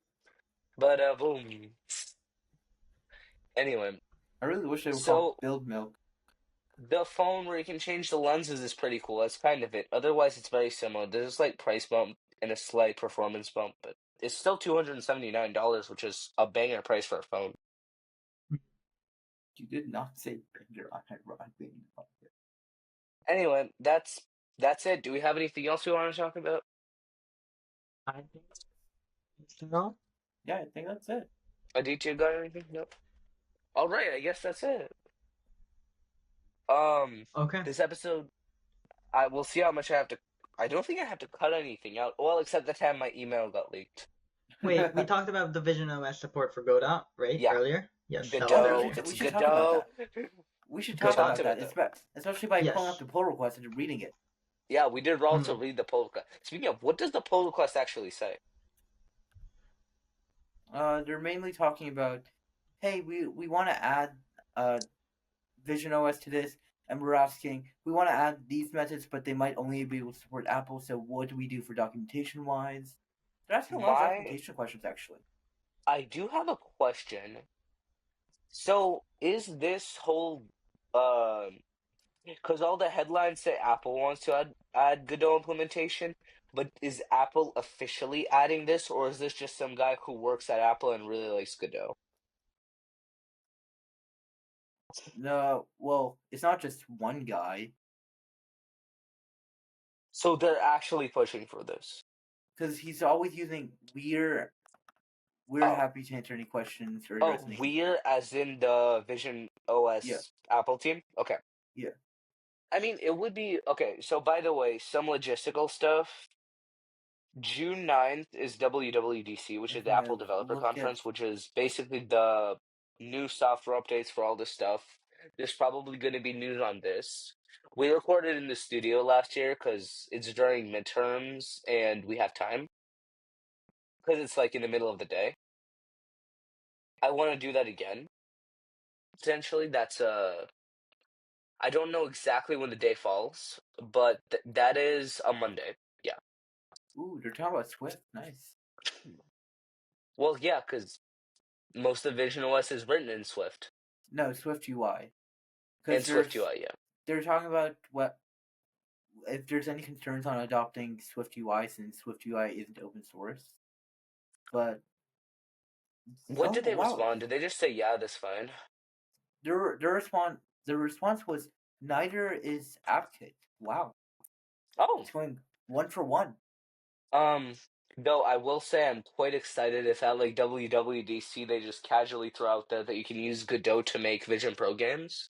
But, boom. Anyway, I really wish they would call so Build Milk. the phone where you can change the lenses is pretty cool. That's kind of it. Otherwise, it's very similar. There's a slight price bump and a slight performance bump, but it's still $279, which is a banger price for a phone. You did not say bigger ironically. Anyway, that's it. Do we have anything else we want to talk about? I think so. Yeah, I think that's it. Aditya got anything? Nope. All right, I guess that's it. Okay. This episode, I will see how much I have to. I don't think I have to cut anything out. Well, except the time my email got leaked. Wait, we talked about the Vision OS support for Godot, right? Yeah, Earlier? Yes, that was Oh, Godot. earlier. It's we should talk about Godot. that. We should We talk Godot? talked about about that, that. especially by pulling up Yes. the pull request and reading it. Yeah, we did also Mm. read the pull request. Speaking of, what does the pull request actually say? They're mainly talking about, hey, we want to add Vision OS to this, and we're asking, we want to add these methods, but they might only be able to support Apple. So what do we do for documentation wise? They're asking a lot of My, documentation questions actually. I do have a question. So, is this whole, because all the headlines say Apple wants to add Godot implementation, but is Apple officially adding this, or is this just some guy who works at Apple and really likes Godot? No, well, it's not just one guy So they're actually pushing for this. because he's always using we're Oh, happy to answer any questions or oh, address any. we're as in the Vision Yeah, OS Apple team. Okay. yeah. I mean, it would be okay. So, by the way, some logistical stuff. June 9th is WWDC, which is If the I Apple Developer look at Conference, which is basically the new software updates for all this stuff. There's probably going to be news on this. We recorded in the studio last year because it's during midterms and we have time. Because it's like in the middle of the day. I want to do that again. Potentially, I don't know exactly when the day falls, but that is a Monday. Yeah. ooh, they're talking about Swift. Nice. Well, yeah, because most of Vision OS is written in Swift No, Swift UI. and Because Swift UI, yeah. they're talking about what if there's any concerns on adopting Swift UI since Swift UI isn't open source. But What oh did they wow, respond? Did they just say, yeah, that's fine? the response was neither is AppKit. Wow, Oh, it's going one for one. um, Though I will say I'm quite excited if at like WWDC they just casually throw out there that you can use Godot to make Vision Pro games.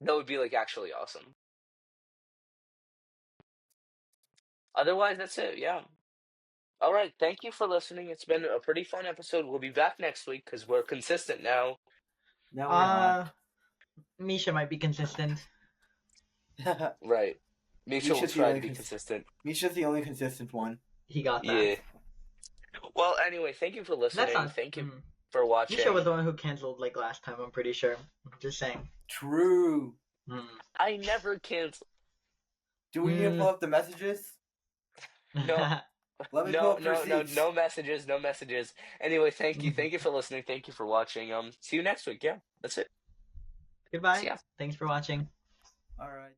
That would be like actually awesome. Otherwise, that's it. Yeah. All right. Thank you for listening. It's been a pretty fun episode. We'll be back next week because we're consistent now. No, we're not. Misha might be consistent. Right. Misha will Misha's the try to only be consistent. Misha's the only consistent one. He got Yeah. that. Well, anyway, thank you for That's listening. not. Thank you Mm. for watching. Misha was the one who canceled like last time. I'm pretty sure. Just saying. True. Mm. I never cancel. Do we need to pull up the messages? No. Let me pull No, up the receipts. no messages, no messages. Anyway, thank you for listening, thank you for watching. See you next week. Yeah, that's it. Goodbye. See ya. Thanks for watching. All right.